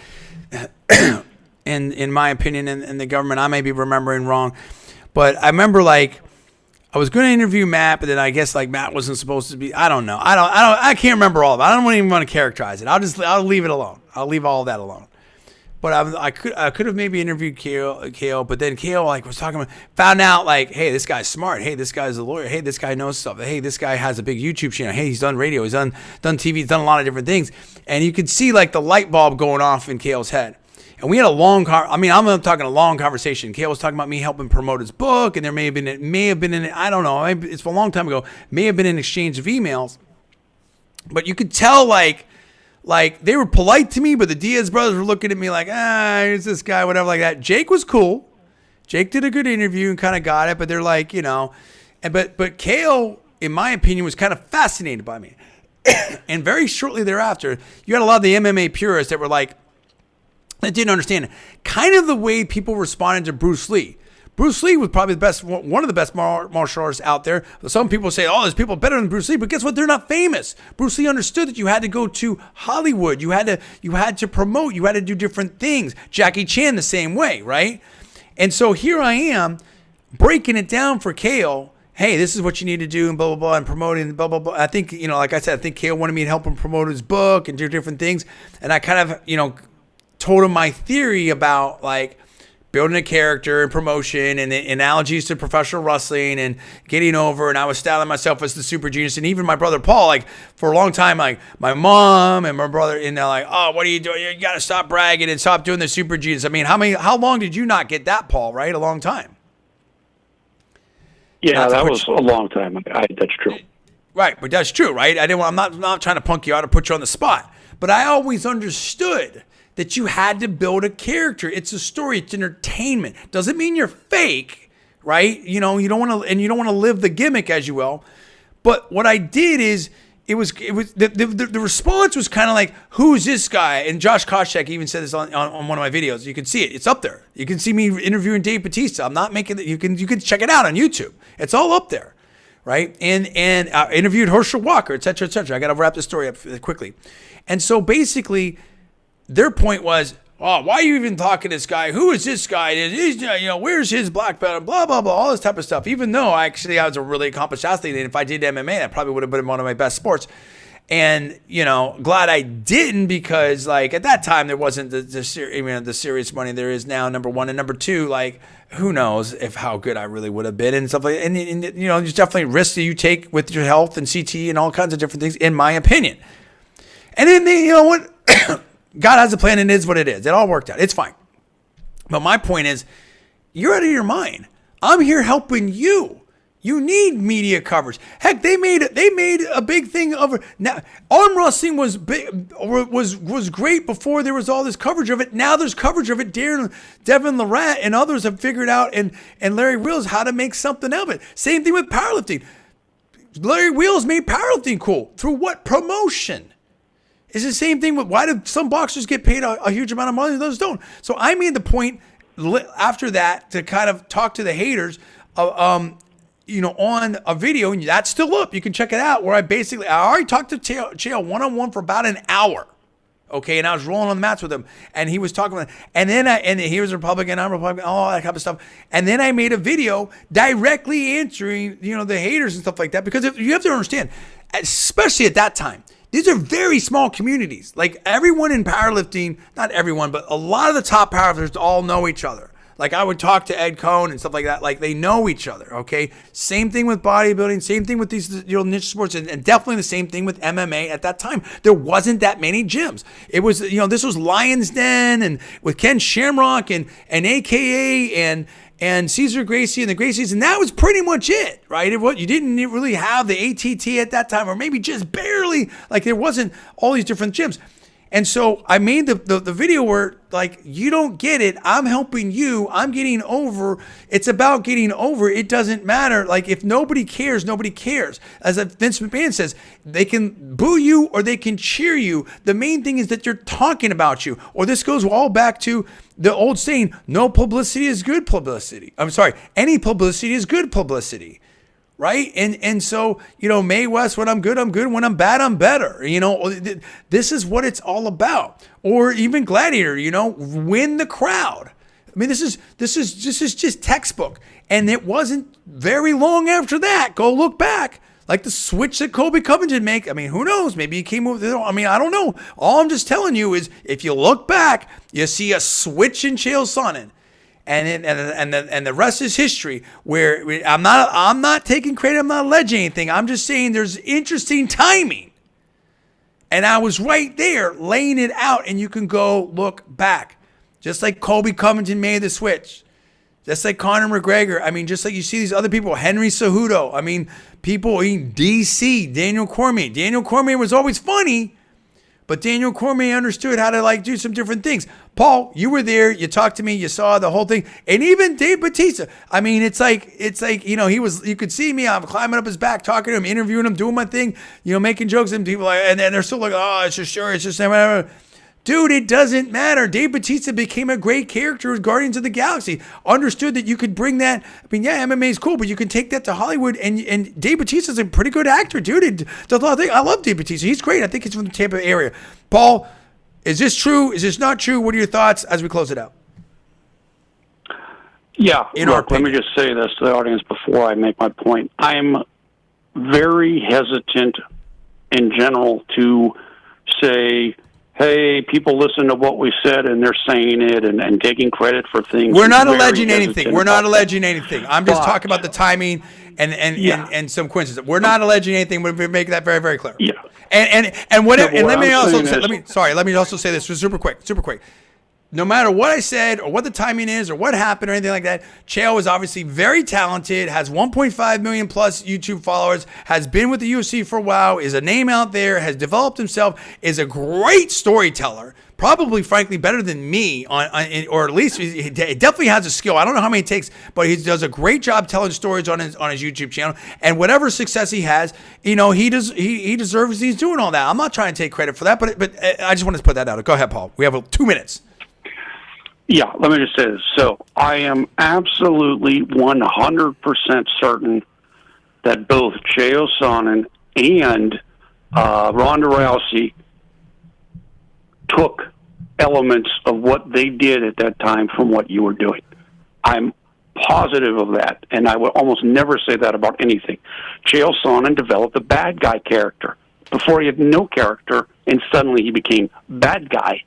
in my opinion, and the government, I may be remembering wrong, but I remember I was going to interview Matt, but then I guess like Matt wasn't supposed to be. I don't know. I can't remember all of it. I don't even want to characterize it. I'll leave it alone. I'll leave all that alone. But I could have maybe interviewed KO, but then KO like was talking about, found out like, hey, this guy's smart. Hey, this guy's a lawyer. Hey, this guy knows stuff. Hey, this guy has a big YouTube channel. Hey, he's done radio. He's done TV. He's done a lot of different things. And you could see like the light bulb going off in KO's head. And we had a long, I'm talking a long conversation. KO was talking about me helping promote his book, and there may have been, I don't know, it's a long time ago, may have been an exchange of emails. But you could tell like they were polite to me, but the Diaz brothers were looking at me like, here's this guy, whatever, like that. Jake was cool. Jake did a good interview and kind of got it, but they're like, but KO, in my opinion, was kind of fascinated by me. And very shortly thereafter, you had a lot of the MMA purists that were like, that didn't understand kind of the way people responded to Bruce Lee. Bruce Lee was probably one of the best martial artists out there. Some people say, there's people better than Bruce Lee, but guess what? They're not famous. Bruce Lee understood that you had to go to Hollywood. You had to promote. You had to do different things. Jackie Chan the same way, right? And so here I am breaking it down for KO. Hey, this is what you need to do, and blah, blah, blah, and promoting, blah, blah, blah. I think, like I said, I think KO wanted me to help him promote his book and do different things. And I kind of, told him my theory about like building a character and promotion and the analogies to professional wrestling and getting over. And I was styling myself as the super genius. And even my brother Paul, like for a long time, like my mom and my brother, and they're like, oh, what are you doing? You got to stop bragging and stop doing the super genius. I mean, how long did you not get that, Paul, right? A long time. Yeah, that was a long time. That's true. Right. But that's true, right? I'm not trying to punk you out or put you on the spot, but I always understood that you had to build a character. It's a story. It's entertainment. Doesn't mean you're fake, right? You don't want to live the gimmick, as you will. But what I did is it was the response was kind of like, who's this guy? And Josh Koscheck even said this on one of my videos. You can see it. It's up there. You can see me interviewing Dave Bautista. I'm not making it. You can check it out on YouTube. It's all up there, right? And I interviewed Herschel Walker, et cetera, et cetera. I got to wrap this story up quickly. And so basically, their point was, why are you even talking to this guy? Who is this guy? Where's his black belt? Blah, blah, blah, all this type of stuff. Even though I was a really accomplished athlete, and if I did MMA, that probably would have been one of my best sports. And, glad I didn't, because like at that time, there wasn't the serious money there is now, number one. And number two, like, who knows how good I really would have been and stuff like that. And there's definitely risks that you take with your health and CT and all kinds of different things, in my opinion. And then, what? God has a plan, and it is what it is. It all worked out. It's fine. But my point is, you're out of your mind. I'm here helping you. You need media coverage. Heck, they made a big thing of now. Arm wrestling was big, was great before there was all this coverage of it. Now there's coverage of it. Devin Larratt and others have figured out, and Larry Wheels, how to make something of it. Same thing with powerlifting. Larry Wheels made powerlifting cool. Through what? Promotion. It's the same thing with why do some boxers get paid a huge amount of money and others don't. So I made the point after that to kind of talk to the haters, on a video, and that's still up. You can check it out, where I already talked to Chael one-on-one for about an hour. Okay, and I was rolling on the mats with him, and he was talking about, and he was Republican, I'm Republican, all that kind of stuff. And then I made a video directly answering, the haters and stuff like that, because you have to understand, especially at that time, these are very small communities. Like everyone in powerlifting, not everyone, but a lot of the top powerlifters all know each other. Like I would talk to Ed Cohn and stuff like that. Like they know each other. Okay. Same thing with bodybuilding. Same thing with these niche sports, and definitely the same thing with MMA at that time. There wasn't that many gyms. It was this was Lion's Den and with Ken Shamrock and AKA and Cesar Gracie and the Gracies, and that was pretty much it, right? You didn't really have the ATT at that time, or maybe just barely. Like there wasn't all these different gyms. And so I made the video where, like, you don't get it. I'm helping you. I'm getting over. It's about getting over. It doesn't matter. Like, if nobody cares, nobody cares. As Vince McMahon says, they can boo you or they can cheer you. The main thing is that they're talking about you. Or this goes all back to the old saying, no publicity is good publicity. I'm sorry, any publicity is good publicity. Right? And so, Mae West, when I'm good, I'm good. When I'm bad, I'm better. This is what it's all about. Or even Gladiator, win the crowd. I mean, this is just textbook. And it wasn't very long after that. Go look back. Like the switch that Colby Covington make. I mean, who knows? Maybe he came over. I mean, I don't know. All I'm just telling you is, if you look back, you see a switch in Chael Sonnen. And the rest is history. Where I'm not taking credit. I'm not alleging anything. I'm just saying there's interesting timing. And I was right there laying it out, and you can go look back. Just like Colby Covington made the switch. Just like Conor McGregor. I mean, just like you see these other people, Henry Cejudo. I mean, people in DC, Daniel Cormier. Daniel Cormier was always funny, but Daniel Cormier understood how to like do some different things. Paul, you were there. You talked to me. You saw the whole thing. And even Dave Bautista. I mean, it's like, you could see me. I'm climbing up his back, talking to him, interviewing him, doing my thing, making jokes. And people and they're still like, oh, it's just sure. It's just whatever. Dude, it doesn't matter. Dave Bautista became a great character with Guardians of the Galaxy. Understood that you could bring that. I mean, yeah, MMA is cool, but you can take that to Hollywood. And Dave Bautista's a pretty good actor, dude. He does a lot of things. I love Dave Bautista. He's great. I think he's from the Tampa area. Paul, is this true? Is this not true? What are your thoughts as we close it out? Yeah, look, let me just say this to the audience before I make my point. I'm very hesitant in general to say, hey, people listen to what we said and they're saying it and taking credit for things. We're not alleging anything. We're not alleging anything. I'm just talking about the timing and some coincidences. We're not alleging anything. We're making that very, very clear. Yeah. And let me also say this super quick. No matter what I said or what the timing is or what happened or anything like that, Chael is obviously very talented, has 1.5 million plus YouTube followers, has been with the UFC for a while, is a name out there, has developed himself, is a great storyteller, probably, frankly, better than me, or at least he definitely has a skill. I don't know how many it takes, but he does a great job telling stories on his YouTube channel. And whatever success he has, he deserves. He's doing all that. I'm not trying to take credit for that, but I just want to put that out. Go ahead, Paul. We have 2 minutes. Yeah, let me just say this. So I am absolutely 100% certain that both Chael Sonnen and Ronda Rousey took elements of what they did at that time from what you were doing. I'm positive of that, and I would almost never say that about anything. Chael Sonnen developed a bad guy character. Before he had no character, and suddenly he became bad guy.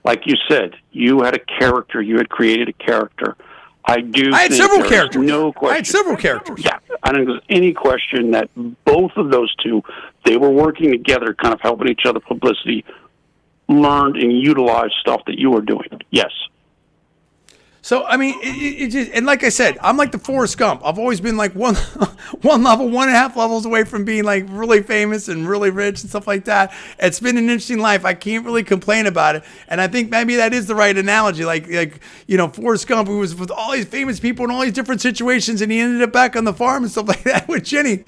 Like you said, you had a character. You had created a character. I had several characters. No question. I had several characters. Yeah, I don't think there's any question that both of those two, they were working together, kind of helping each other publicity, learned and utilized stuff that you were doing. Yes. So, I mean, and like I said, I'm like the Forrest Gump. I've always been like one level, 1.5 levels away from being like really famous and really rich and stuff like that. It's been an interesting life. I can't really complain about it. And I think maybe that is the right analogy. Like Forrest Gump, who was with all these famous people in all these different situations, and he ended up back on the farm and stuff like that with Jenny.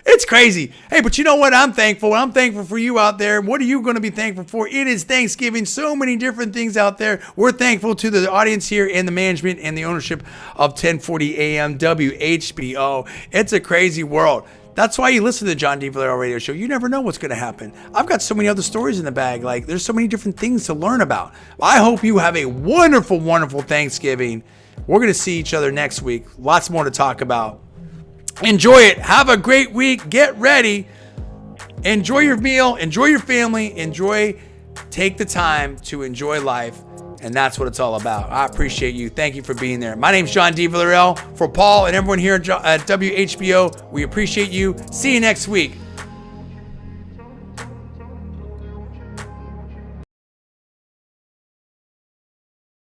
It's crazy. Hey, but you know what? I'm thankful. I'm thankful for you out there. What are you going to be thankful for? It is Thanksgiving. So many different things out there. We're thankful to the audience here and the management and the ownership of 1040 AM WHBO. It's a crazy world. That's why you listen to the John D. Villarreal radio show. You never know what's going to happen. I've got so many other stories in the bag. Like, there's so many different things to learn about. I hope you have a wonderful, wonderful Thanksgiving. We're going to see each other next week. Lots more to talk about. Enjoy it. Have a great week. Get ready. Enjoy your meal. Enjoy your family. Take the time to enjoy life. And that's what it's all about. I appreciate you. Thank you for being there. My name's John D. Villarreal. For Paul and everyone here at WHBO, we appreciate you. See you next week.